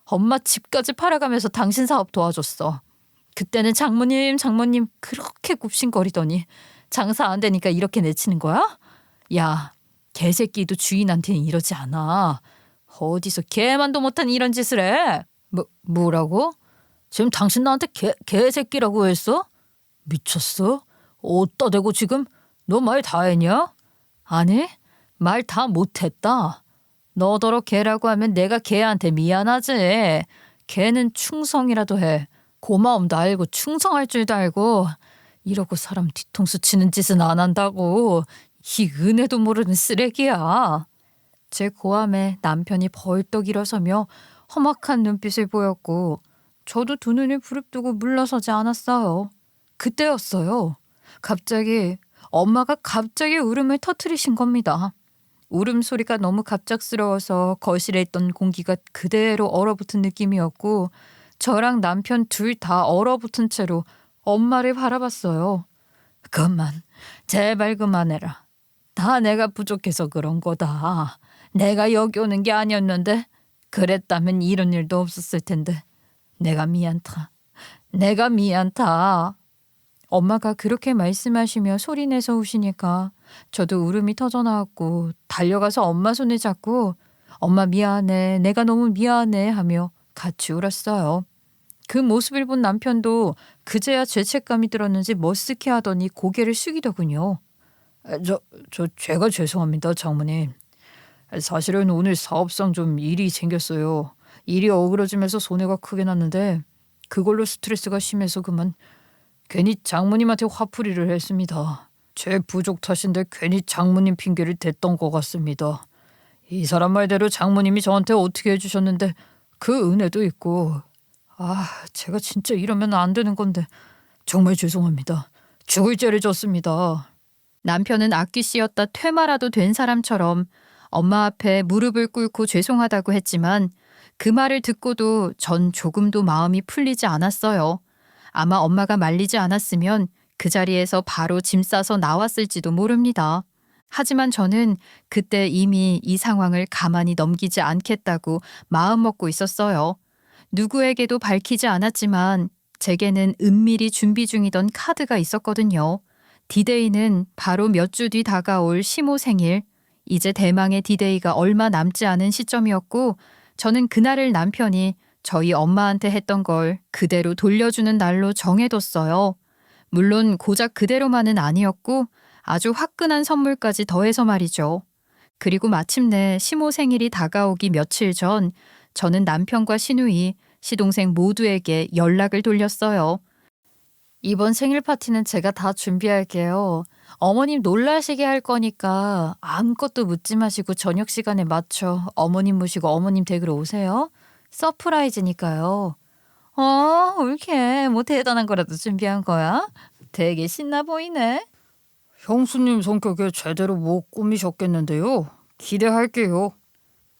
엄마 집까지 팔아가면서 당신 사업 도와줬어. 그때는 장모님 그렇게 굽신거리더니 장사 안 되니까 이렇게 내치는 거야? 야, 개새끼도 주인한테는 이러지 않아. 어디서 개만도 못한 이런 짓을 해? 뭐라고? 지금 당신 나한테 개새끼라고 했어? 미쳤어? 어디다 대고 지금? 너 말 다 했냐? 아니, 말 다 못했다. 너더러 개라고 하면 내가 개한테 미안하지. 개는 충성이라도 해. 고마움도 알고 충성할 줄도 알고 이러고 사람 뒤통수 치는 짓은 안 한다고. 이 은혜도 모르는 쓰레기야. 제 고함에 남편이 벌떡 일어서며 험악한 눈빛을 보였고 저도 두 눈을 부릅뜨고 물러서지 않았어요. 그때였어요. 엄마가 갑자기 울음을 터뜨리신 겁니다. 울음소리가 너무 갑작스러워서 거실에 있던 공기가 그대로 얼어붙은 느낌이었고 저랑 남편 둘 다 얼어붙은 채로 엄마를 바라봤어요. 그만, 제발 그만해라. 다 내가 부족해서 그런 거다. 내가 여기 오는 게 아니었는데 그랬다면 이런 일도 없었을 텐데 내가 미안다. 내가 미안다. 엄마가 그렇게 말씀하시며 소리내서 우시니까 저도 울음이 터져나왔고 달려가서 엄마 손을 잡고 엄마 미안해, 내가 너무 미안해 하며 같이 울었어요. 그 모습을 본 남편도 그제야 죄책감이 들었는지 머쓱해 하더니 고개를 숙이더군요. 제가 죄송합니다, 장모님. 사실은 오늘 사업상 좀 일이 생겼어요. 일이 어그러지면서 손해가 크게 났는데 그걸로 스트레스가 심해서 그만 괜히 장모님한테 화풀이를 했습니다. 제 부족 탓인데 괜히 장모님 핑계를 댔던 것 같습니다. 이 사람 말대로 장모님이 저한테 어떻게 해주셨는데 그 은혜도 있고 제가 진짜 이러면 안 되는 건데 정말 죄송합니다. 죽을 죄를 졌습니다. 남편은 악귀 씨였다 퇴마라도 된 사람처럼 엄마 앞에 무릎을 꿇고 죄송하다고 했지만 그 말을 듣고도 전 조금도 마음이 풀리지 않았어요. 아마 엄마가 말리지 않았으면 그 자리에서 바로 짐 싸서 나왔을지도 모릅니다. 하지만 저는 그때 이미 이 상황을 가만히 넘기지 않겠다고 마음먹고 있었어요. 누구에게도 밝히지 않았지만 제게는 은밀히 준비 중이던 카드가 있었거든요. 디데이는 바로 몇 주 뒤 다가올 시모 생일. 이제 대망의 디데이가 얼마 남지 않은 시점이었고 저는 그날을 남편이 저희 엄마한테 했던 걸 그대로 돌려주는 날로 정해뒀어요. 물론 고작 그대로만은 아니었고 아주 화끈한 선물까지 더해서 말이죠. 그리고 마침내 시모 생일이 다가오기 며칠 전 저는 남편과 시누이, 시동생 모두에게 연락을 돌렸어요. 이번 생일 파티는 제가 다 준비할게요. 어머님 놀라시게 할 거니까 아무것도 묻지 마시고 저녁 시간에 맞춰 어머님 모시고 어머님 댁으로 오세요. 서프라이즈니까요. 옳게 뭐 대단한 거라도 준비한 거야? 되게 신나 보이네. 형수님 성격에 제대로 못 꾸미셨겠는데요. 기대할게요.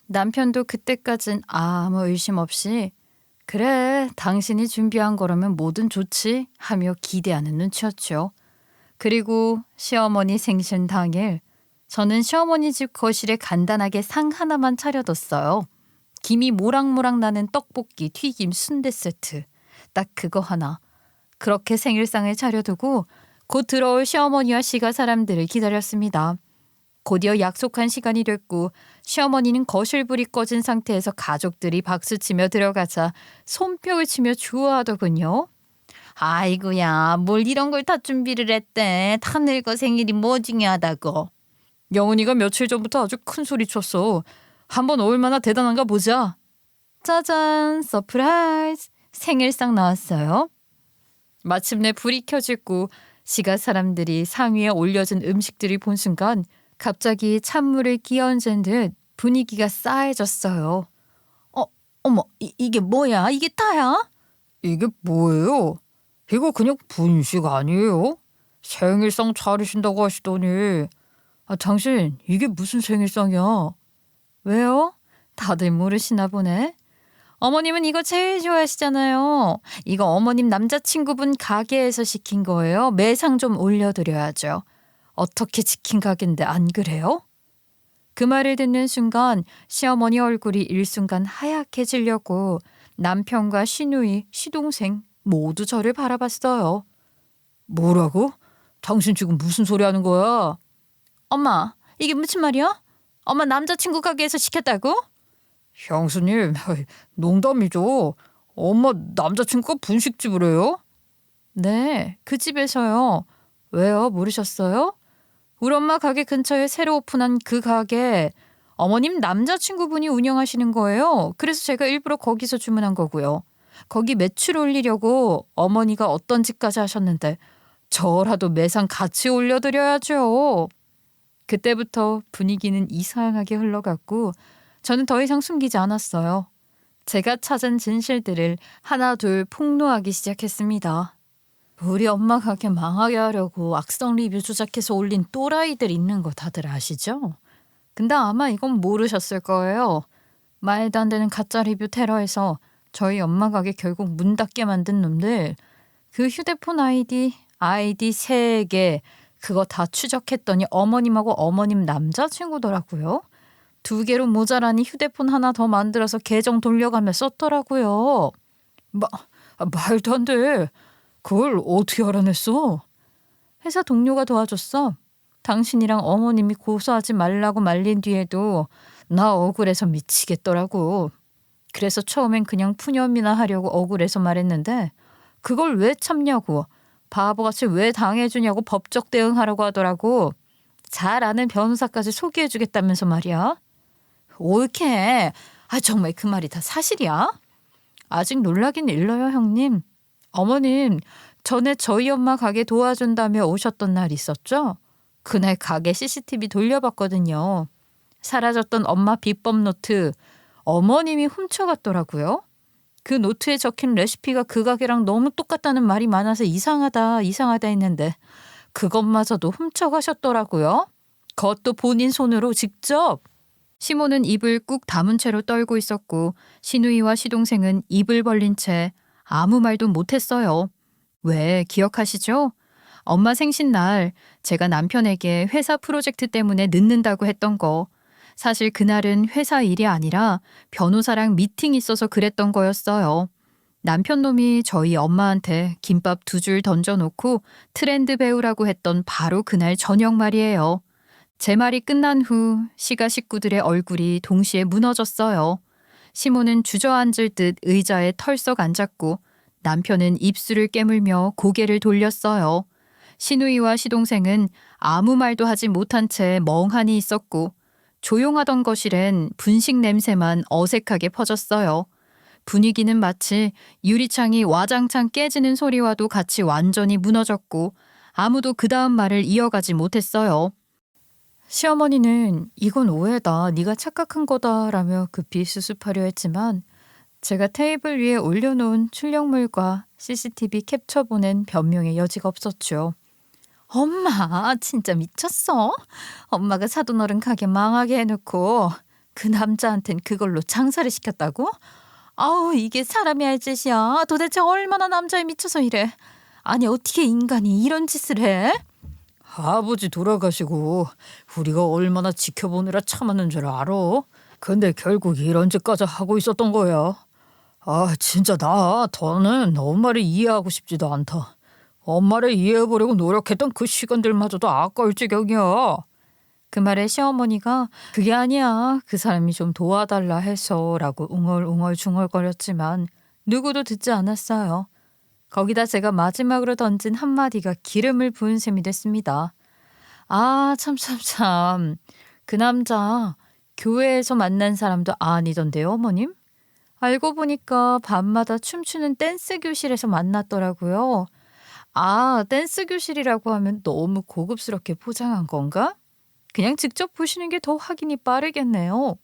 남편도 그때까진 아무 의심 없이 그래, 당신이 준비한 거라면 뭐든 좋지 하며 기대하는 눈치였죠. 그리고 시어머니 생신 당일 저는 시어머니 집 거실에 간단하게 상 하나만 차려뒀어요. 김이 모락모락 나는 떡볶이, 튀김, 순대 세트. 딱 그거 하나. 그렇게 생일상을 차려두고 곧 들어올 시어머니와 시가 사람들을 기다렸습니다. 곧이어 약속한 시간이 됐고 시어머니는 거실불이 꺼진 상태에서 가족들이 박수치며 들어가자 손뼉을 치며 좋아하더군요. 아이고야, 뭘 이런 걸 다 준비를 했대. 다 늙어 생일이 뭐 중요하다고. 영훈이가 며칠 전부터 아주 큰 소리 쳤어. 한번 얼마나 대단한가 보자. 짜잔, 서프라이즈. 생일상 나왔어요. 마침내 불이 켜지고 시가 사람들이 상위에 올려진 음식들이 본 순간 갑자기 찬물을 끼얹은 듯 분위기가 싸해졌어요. 어머, 이게 뭐야? 이게 다야? 이게 뭐예요? 이거 그냥 분식 아니에요? 생일상 차리신다고 하시더니. 당신 이게 무슨 생일상이야? 왜요? 다들 모르시나 보네. 어머님은 이거 제일 좋아하시잖아요. 이거 어머님 남자친구분 가게에서 시킨 거예요. 매상 좀 올려드려야죠. 어떻게 지킨 가게인데 안 그래요? 그 말을 듣는 순간 시어머니 얼굴이 일순간 하얗게 질렸고 남편과 시누이, 시동생 모두 저를 바라봤어요. 뭐라고? 당신 지금 무슨 소리 하는 거야? 엄마, 이게 무슨 말이야? 엄마 남자친구 가게에서 시켰다고? 형수님, 농담이죠. 엄마 남자친구가 분식집을 해요? 네, 그 집에서요. 왜요? 모르셨어요? 우리 엄마 가게 근처에 새로 오픈한 그 가게 어머님 남자친구분이 운영하시는 거예요. 그래서 제가 일부러 거기서 주문한 거고요. 거기 매출 올리려고 어머니가 어떤 짓까지 하셨는데 저라도 매상 같이 올려드려야죠. 그때부터 분위기는 이상하게 흘러갔고 저는 더 이상 숨기지 않았어요. 제가 찾은 진실들을 하나둘 폭로하기 시작했습니다. 우리 엄마 가게 망하게 하려고 악성 리뷰 조작해서 올린 또라이들 있는 거 다들 아시죠? 근데 아마 이건 모르셨을 거예요. 말도 안 되는 가짜 리뷰 테러에서 저희 엄마 가게 결국 문 닫게 만든 놈들. 그 휴대폰 아이디 3개 그거 다 추적했더니 어머님하고 어머님 남자친구더라고요. 2개로 모자라니 휴대폰 하나 더 만들어서 계정 돌려가며 썼더라고요. 말도 안 돼. 그걸 어떻게 알아냈어? 회사 동료가 도와줬어. 당신이랑 어머님이 고소하지 말라고 말린 뒤에도 나 억울해서 미치겠더라고. 그래서 처음엔 그냥 푸념이나 하려고 억울해서 말했는데 그걸 왜 참냐고 바보같이 왜 당해주냐고 법적 대응하라고 하더라고. 잘 아는 변호사까지 소개해주겠다면서 말이야. 옳게. 정말 그 말이 다 사실이야? 아직 놀라긴 일러요 형님. 어머님 전에 저희 엄마 가게 도와준다며 오셨던 날 있었죠? 그날 가게 CCTV 돌려봤거든요. 사라졌던 엄마 비법 노트 어머님이 훔쳐갔더라고요. 그 노트에 적힌 레시피가 그 가게랑 너무 똑같다는 말이 많아서 이상하다 했는데 그것마저도 훔쳐가셨더라고요. 그것도 본인 손으로 직접. 시모는 입을 꾹 다문 채로 떨고 있었고 시누이와 시동생은 입을 벌린 채 아무 말도 못했어요. 왜 기억하시죠? 엄마 생신날 제가 남편에게 회사 프로젝트 때문에 늦는다고 했던 거. 사실 그날은 회사 일이 아니라 변호사랑 미팅 있어서 그랬던 거였어요. 남편 놈이 저희 엄마한테 김밥 2줄 던져놓고 트렌드 배우라고 했던 바로 그날 저녁 말이에요. 제 말이 끝난 후 시가 식구들의 얼굴이 동시에 무너졌어요. 시모는 주저앉을 듯 의자에 털썩 앉았고 남편은 입술을 깨물며 고개를 돌렸어요. 시누이와 시동생은 아무 말도 하지 못한 채 멍하니 있었고 조용하던 거실엔 분식 냄새만 어색하게 퍼졌어요. 분위기는 마치 유리창이 와장창 깨지는 소리와도 같이 완전히 무너졌고 아무도 그 다음 말을 이어가지 못했어요. 시어머니는 이건 오해다, 네가 착각한 거다라며 급히 수습하려 했지만 제가 테이블 위에 올려놓은 출력물과 CCTV 캡처 보낸 변명의 여지가 없었죠. 엄마 진짜 미쳤어? 엄마가 사돈 어른 가게 망하게 해놓고 그 남자한텐 그걸로 장사를 시켰다고? 아우 이게 사람이 할 짓이야. 도대체 얼마나 남자에 미쳐서 이래. 아니 어떻게 인간이 이런 짓을 해? 아버지 돌아가시고 우리가 얼마나 지켜보느라 참았는 줄 알아? 근데 결국 이런 짓까지 하고 있었던 거야. 진짜 나 더는 엄마를 이해하고 싶지도 않다. 엄마를 이해해보려고 노력했던 그 시간들마저도 아까울 지경이야. 그 말에 시어머니가 그게 아니야. 그 사람이 좀 도와달라 해서 라고 웅얼웅얼 중얼거렸지만 누구도 듣지 않았어요. 거기다 제가 마지막으로 던진 한마디가 기름을 부은 셈이 됐습니다. 아, 참. 그 남자 교회에서 만난 사람도 아니던데요, 어머님? 알고 보니까 밤마다 춤추는 댄스 교실에서 만났더라고요. 아, 댄스 교실이라고 하면 너무 고급스럽게 포장한 건가? 그냥 직접 보시는 게 더 확인이 빠르겠네요.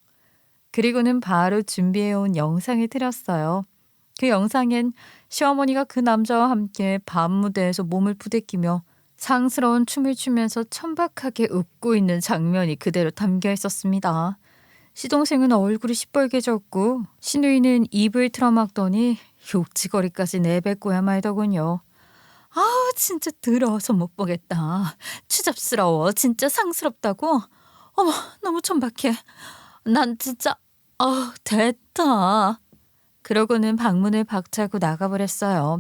그리고는 바로 준비해온 영상을 틀었어요. 그 영상엔 시어머니가 그 남자와 함께 밤 무대에서 몸을 부대끼며 상스러운 춤을 추면서 천박하게 웃고 있는 장면이 그대로 담겨 있었습니다. 시동생은 얼굴이 시뻘개졌고 시누이는 입을 틀어막더니 욕지거리까지 내뱉고야 말더군요. 아, 진짜 더러워서 못 보겠다. 추잡스러워. 진짜 상스럽다고. 어머, 너무 천박해. 난 진짜 됐다. 그러고는 방문을 박차고 나가버렸어요.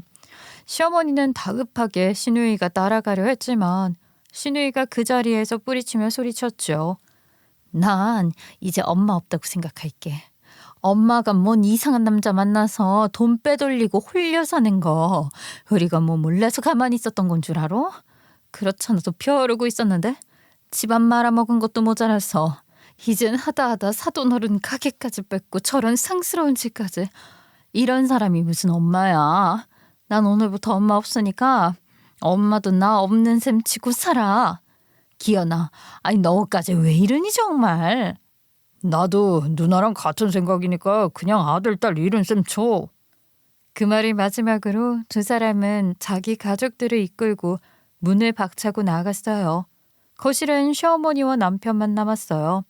시어머니는 다급하게 시누이가 따라가려 했지만 시누이가 그 자리에서 뿌리치며 소리쳤죠. 난 이제 엄마 없다고 생각할게. 엄마가 뭔 이상한 남자 만나서 돈 빼돌리고 홀려 사는 거 우리가 뭐 몰라서 가만히 있었던 건 줄 알아? 그렇잖아도 벼르고 있었는데 집안 말아먹은 것도 모자라서 이젠 하다하다 사돈 가게까지 뺏고 저런 상스러운 짓까지. 이런 사람이 무슨 엄마야. 난 오늘부터 엄마 없으니까 엄마도 나 없는 셈 치고 살아. 기현아, 아니 너까지 왜 이러니 정말. 나도 누나랑 같은 생각이니까 그냥 아들 딸 이런 셈 쳐. 그 말을 마지막으로 두 사람은 자기 가족들을 이끌고 문을 박차고 나갔어요. 거실엔 시어머니와 남편만 남았어요.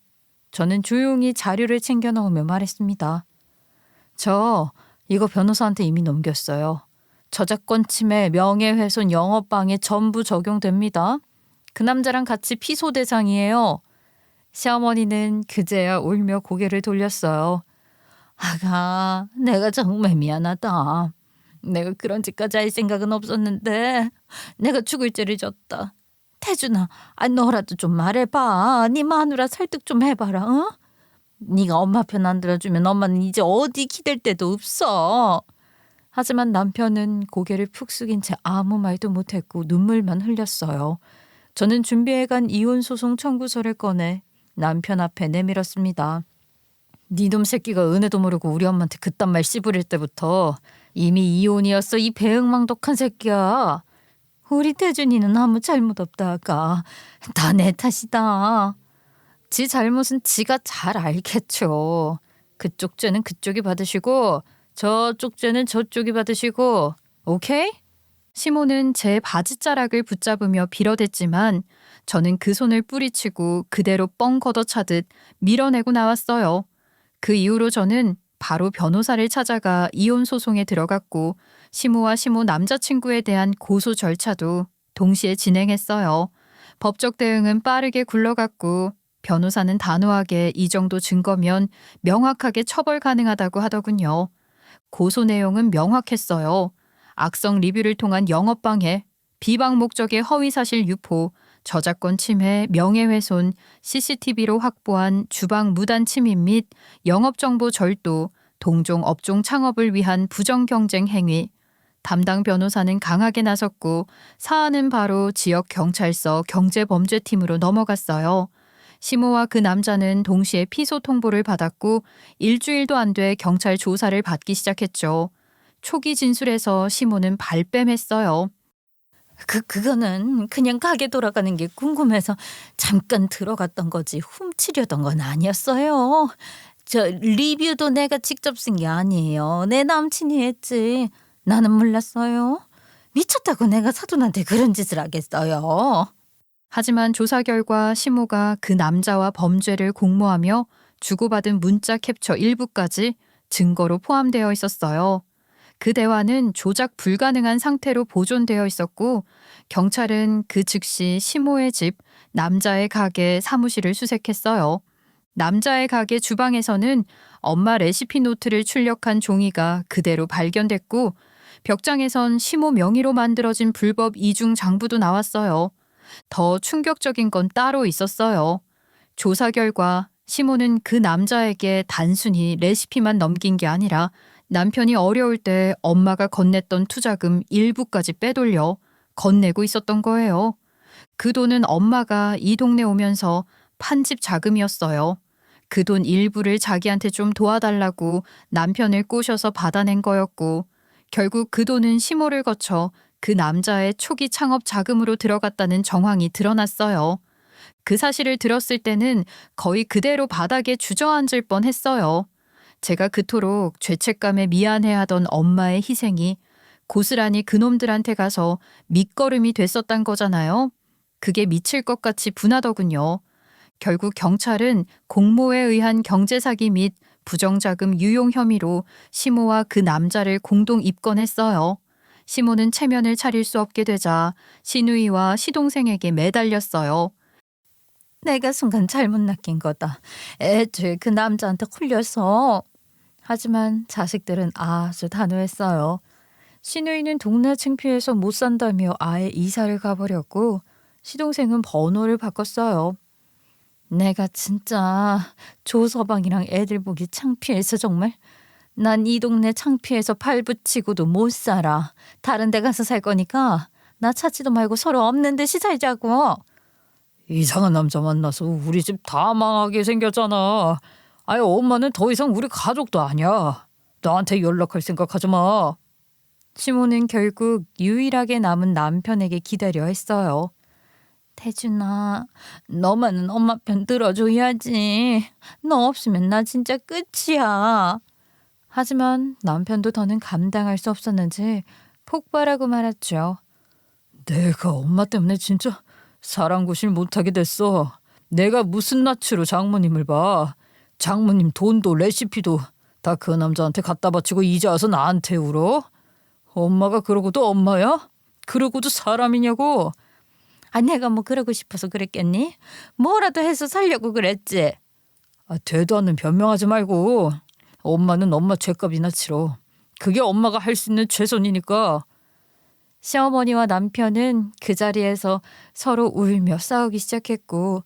저는 조용히 자료를 챙겨 넣으며 말했습니다. 저 이거 변호사한테 이미 넘겼어요. 저작권 침해, 명예훼손, 영업방해 전부 적용됩니다. 그 남자랑 같이 피소 대상이에요. 시어머니는 그제야 울며 고개를 돌렸어요. 아가, 내가 정말 미안하다. 내가 그런 짓까지 할 생각은 없었는데 내가 죽을 죄를 졌다. 태준아, 너라도 좀 말해봐. 네 마누라 설득 좀 해봐라. 응? 네가 엄마 편 안 들어주면 엄마는 이제 어디 기댈 데도 없어. 하지만 남편은 고개를 푹 숙인 채 아무 말도 못했고 눈물만 흘렸어요. 저는 준비해간 이혼 소송 청구서를 꺼내 남편 앞에 내밀었습니다. 네 놈 새끼가 은혜도 모르고 우리 엄마한테 그딴 말 씨부릴 때부터 이미 이혼이었어. 이 배은망덕한 새끼야. 우리 태준이는 아무 잘못 없다 아까. 다 내 탓이다. 지 잘못은 지가 잘 알겠죠. 그쪽 죄는 그쪽이 받으시고 저쪽 죄는 저쪽이 받으시고. 오케이? 시모는 제 바지자락을 붙잡으며 빌어댔지만 저는 그 손을 뿌리치고 그대로 뻥 걷어차듯 밀어내고 나왔어요. 그 이후로 저는 바로 변호사를 찾아가 이혼 소송에 들어갔고 시모와 시모 남자친구에 대한 고소 절차도 동시에 진행했어요. 법적 대응은 빠르게 굴러갔고 변호사는 단호하게 이 정도 증거면 명확하게 처벌 가능하다고 하더군요. 고소 내용은 명확했어요. 악성 리뷰를 통한 영업방해, 비방 목적의 허위사실 유포, 저작권 침해, 명예훼손, CCTV로 확보한 주방 무단 침입 및 영업정보 절도, 동종 업종 창업을 위한 부정경쟁 행위. 담당 변호사는 강하게 나섰고 사안은 바로 지역경찰서 경제범죄팀으로 넘어갔어요. 시모와 그 남자는 동시에 피소 통보를 받았고 일주일도 안 돼 경찰 조사를 받기 시작했죠. 초기 진술에서 시모는 발뺌했어요. 그거는 그냥 가게 돌아가는 게 궁금해서 잠깐 들어갔던 거지 훔치려던 건 아니었어요. 저 리뷰도 내가 직접 쓴 게 아니에요. 내 남친이 했지. 나는 몰랐어요. 미쳤다고 내가 사돈한테 그런 짓을 하겠어요. 하지만 조사 결과 시모가 그 남자와 범죄를 공모하며 주고받은 문자 캡처 일부까지 증거로 포함되어 있었어요. 그 대화는 조작 불가능한 상태로 보존되어 있었고 경찰은 그 즉시 시모의 집, 남자의 가게, 사무실을 수색했어요. 남자의 가게 주방에서는 엄마 레시피 노트를 출력한 종이가 그대로 발견됐고 벽장에선 시모 명의로 만들어진 불법 이중 장부도 나왔어요. 더 충격적인 건 따로 있었어요. 조사 결과 시모는 그 남자에게 단순히 레시피만 넘긴 게 아니라 남편이 어려울 때 엄마가 건넸던 투자금 일부까지 빼돌려 건네고 있었던 거예요. 그 돈은 엄마가 이 동네 오면서 판집 자금이었어요. 그 돈 일부를 자기한테 좀 도와달라고 남편을 꼬셔서 받아낸 거였고, 결국 그 돈은 시모를 거쳐 그 남자의 초기 창업 자금으로 들어갔다는 정황이 드러났어요. 그 사실을 들었을 때는 거의 그대로 바닥에 주저앉을 뻔했어요. 제가 그토록 죄책감에 미안해하던 엄마의 희생이 고스란히 그놈들한테 가서 밑거름이 됐었단 거잖아요. 그게 미칠 것 같이 분하더군요. 결국 경찰은 공모에 의한 경제사기 및 부정자금 유용 혐의로 시모와 그 남자를 공동 입건했어요. 시모는 체면을 차릴 수 없게 되자 시누이와 시동생에게 매달렸어요. 내가 순간 잘못 낚인 거다. 애초에 그 남자한테 홀려서. 하지만 자식들은 아주 단호했어요. 시누이는 동네 창피해서 못 산다며 아예 이사를 가버렸고 시동생은 번호를 바꿨어요. 내가 진짜 조서방이랑 애들 보기 창피해서 정말. 난 이 동네 창피해서 발 붙이고도 못 살아. 다른 데 가서 살 거니까 나 찾지도 말고 서로 없는 듯이 살자고. 이상한 남자 만나서 우리 집 다 망하게 생겼잖아. 아유, 엄마는 더 이상 우리 가족도 아니야. 나한테 연락할 생각하지 마. 시모는 결국 유일하게 남은 남편에게 기다려 했어요. 태준아, 너만은 엄마 편 들어줘야지. 너 없으면 나 진짜 끝이야. 하지만 남편도 더는 감당할 수 없었는지 폭발하고 말았죠. 내가 엄마 때문에 진짜 사랑구실 못하게 됐어. 내가 무슨 낯으로 장모님을 봐. 장모님 돈도 레시피도 다 그 남자한테 갖다 바치고 이제 와서 나한테 울어? 엄마가 그러고도 엄마야? 그러고도 사람이냐고? 아, 내가 뭐 그러고 싶어서 그랬겠니? 뭐라도 해서 살려고 그랬지. 아, 되도 않는 변명하지 말고. 엄마는 엄마 죗값이나 치러. 그게 엄마가 할 수 있는 최선이니까. 시어머니와 남편은 그 자리에서 서로 울며 싸우기 시작했고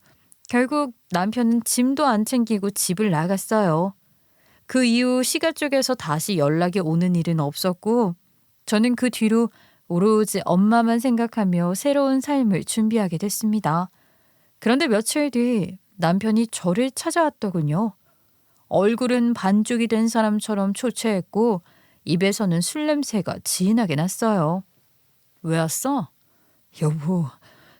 결국 남편은 짐도 안 챙기고 집을 나갔어요. 그 이후 시가 쪽에서 다시 연락이 오는 일은 없었고 저는 그 뒤로 오로지 엄마만 생각하며 새로운 삶을 준비하게 됐습니다. 그런데 며칠 뒤 남편이 저를 찾아왔더군요. 얼굴은 반죽이 된 사람처럼 초췌했고 입에서는 술 냄새가 진하게 났어요. 왜 왔어? 여보,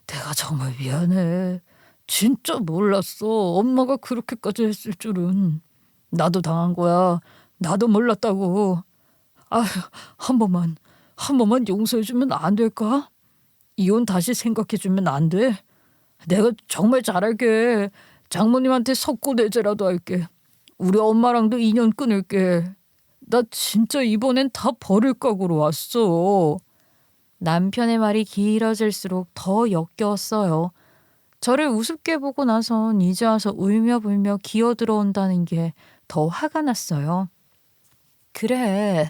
내가 정말 미안해. 진짜 몰랐어. 엄마가 그렇게까지 했을 줄은. 나도 당한 거야. 나도 몰랐다고. 아휴, 한 번만 용서해주면 안 될까? 이혼 다시 생각해주면 안 돼? 내가 정말 잘할게. 장모님한테 석고내재라도 할게. 우리 엄마랑도 인연 끊을게. 나 진짜 이번엔 다 버릴 각오로 왔어. 남편의 말이 길어질수록 더 역겨웠어요. 저를 우습게 보고 나선 이제 와서 울며 불며 기어들어온다는 게 더 화가 났어요. 그래,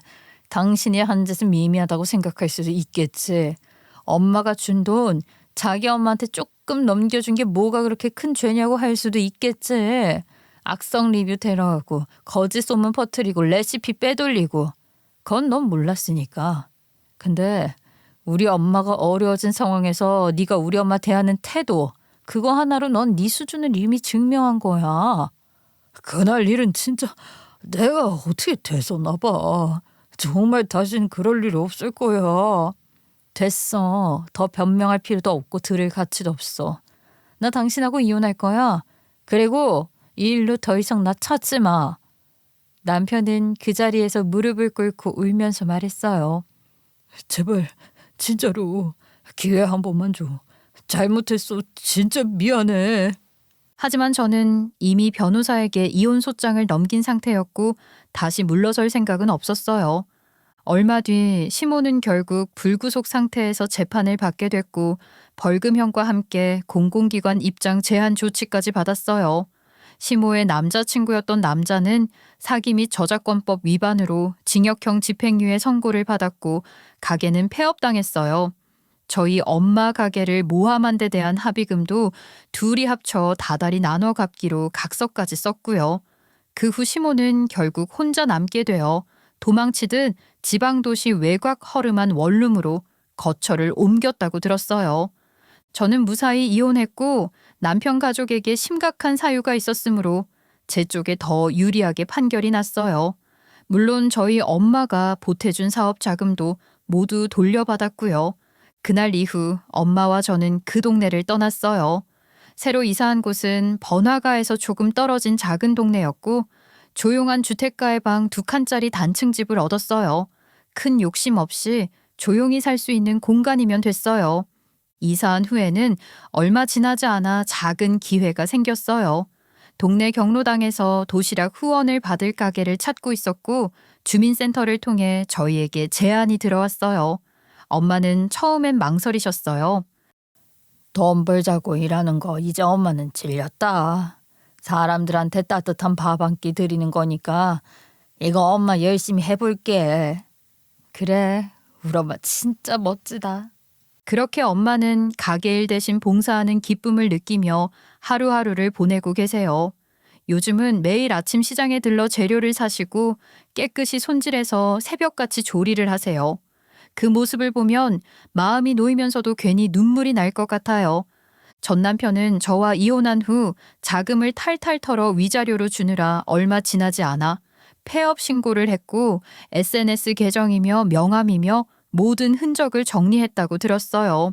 당신이 한 짓은 미미하다고 생각할 수도 있겠지. 엄마가 준 돈 자기 엄마한테 조금 넘겨준 게 뭐가 그렇게 큰 죄냐고 할 수도 있겠지. 악성 리뷰 테러하고 거짓 소문 퍼뜨리고 레시피 빼돌리고 그건 넌 몰랐으니까. 근데 우리 엄마가 어려워진 상황에서 네가 우리 엄마 대하는 태도 그거 하나로 넌 네 수준을 이미 증명한 거야. 그날 일은 진짜 내가 어떻게 됐었나 봐. 정말 다신 그럴 일 없을 거야. 됐어. 더 변명할 필요도 없고 들을 가치도 없어. 나 당신하고 이혼할 거야. 그리고 이 일로 더 이상 나 찾지 마. 남편은 그 자리에서 무릎을 꿇고 울면서 말했어요. 제발 진짜로 기회 한 번만 줘. 잘못했어. 진짜 미안해. 하지만 저는 이미 변호사에게 이혼 소장을 넘긴 상태였고 다시 물러설 생각은 없었어요. 얼마 뒤 시모는 결국 불구속 상태에서 재판을 받게 됐고 벌금형과 함께 공공기관 입장 제한 조치까지 받았어요. 시모의 남자친구였던 남자는 사기 및 저작권법 위반으로 징역형 집행유예 선고를 받았고 가게는 폐업당했어요. 저희 엄마 가게를 모함한 데 대한 합의금도 둘이 합쳐 다달이 나눠 갚기로 각서까지 썼고요. 그 후 시모는 결국 혼자 남게 되어 도망치듯 지방도시 외곽 허름한 원룸으로 거처를 옮겼다고 들었어요. 저는 무사히 이혼했고 남편 가족에게 심각한 사유가 있었으므로 제 쪽에 더 유리하게 판결이 났어요. 물론 저희 엄마가 보태준 사업 자금도 모두 돌려받았고요. 그날 이후 엄마와 저는 그 동네를 떠났어요. 새로 이사한 곳은 번화가에서 조금 떨어진 작은 동네였고 조용한 주택가의 방 2칸짜리 단층 집을 얻었어요. 큰 욕심 없이 조용히 살 수 있는 공간이면 됐어요. 이사한 후에는 얼마 지나지 않아 작은 기회가 생겼어요. 동네 경로당에서 도시락 후원을 받을 가게를 찾고 있었고 주민센터를 통해 저희에게 제안이 들어왔어요. 엄마는 처음엔 망설이셨어요. 돈 벌자고 일하는 거 이제 엄마는 질렸다. 사람들한테 따뜻한 밥 한 끼 드리는 거니까 이거 엄마 열심히 해볼게. 그래, 우리 엄마 진짜 멋지다. 그렇게 엄마는 가게 일 대신 봉사하는 기쁨을 느끼며 하루하루를 보내고 계세요. 요즘은 매일 아침 시장에 들러 재료를 사시고 깨끗이 손질해서 새벽같이 조리를 하세요. 그 모습을 보면 마음이 놓이면서도 괜히 눈물이 날 것 같아요. 전 남편은 저와 이혼한 후 자금을 탈탈 털어 위자료로 주느라 얼마 지나지 않아 폐업 신고를 했고 SNS 계정이며 명함이며 모든 흔적을 정리했다고 들었어요.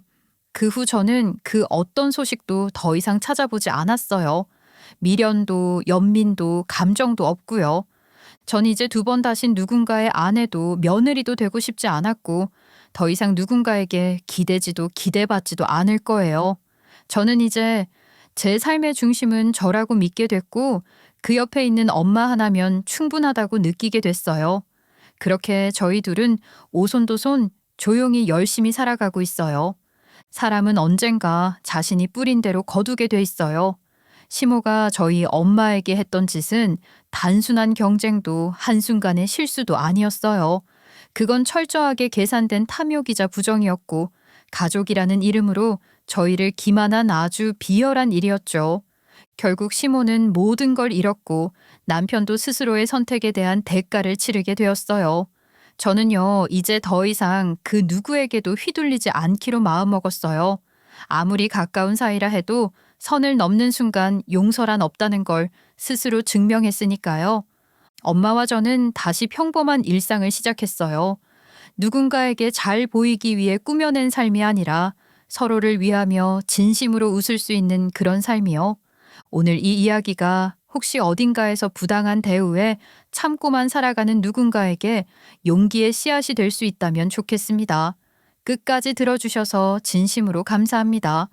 그 후 저는 그 어떤 소식도 더 이상 찾아보지 않았어요. 미련도 연민도 감정도 없고요. 전 이제 2번 다신 누군가의 아내도 며느리도 되고 싶지 않았고 더 이상 누군가에게 기대지도 기대받지도 않을 거예요. 저는 이제 제 삶의 중심은 저라고 믿게 됐고 그 옆에 있는 엄마 하나면 충분하다고 느끼게 됐어요. 그렇게 저희 둘은 오손도손 조용히 열심히 살아가고 있어요. 사람은 언젠가 자신이 뿌린 대로 거두게 돼 있어요. 시모가 저희 엄마에게 했던 짓은 단순한 경쟁도 한순간의 실수도 아니었어요. 그건 철저하게 계산된 탐욕이자 부정이었고 가족이라는 이름으로 저희를 기만한 아주 비열한 일이었죠. 결국 시모는 모든 걸 잃었고 남편도 스스로의 선택에 대한 대가를 치르게 되었어요. 저는요, 이제 더 이상 그 누구에게도 휘둘리지 않기로 마음먹었어요. 아무리 가까운 사이라 해도 선을 넘는 순간 용서란 없다는 걸 스스로 증명했으니까요. 엄마와 저는 다시 평범한 일상을 시작했어요. 누군가에게 잘 보이기 위해 꾸며낸 삶이 아니라 서로를 위하며 진심으로 웃을 수 있는 그런 삶이요. 오늘 이 이야기가 혹시 어딘가에서 부당한 대우에 참고만 살아가는 누군가에게 용기의 씨앗이 될 수 있다면 좋겠습니다. 끝까지 들어주셔서 진심으로 감사합니다.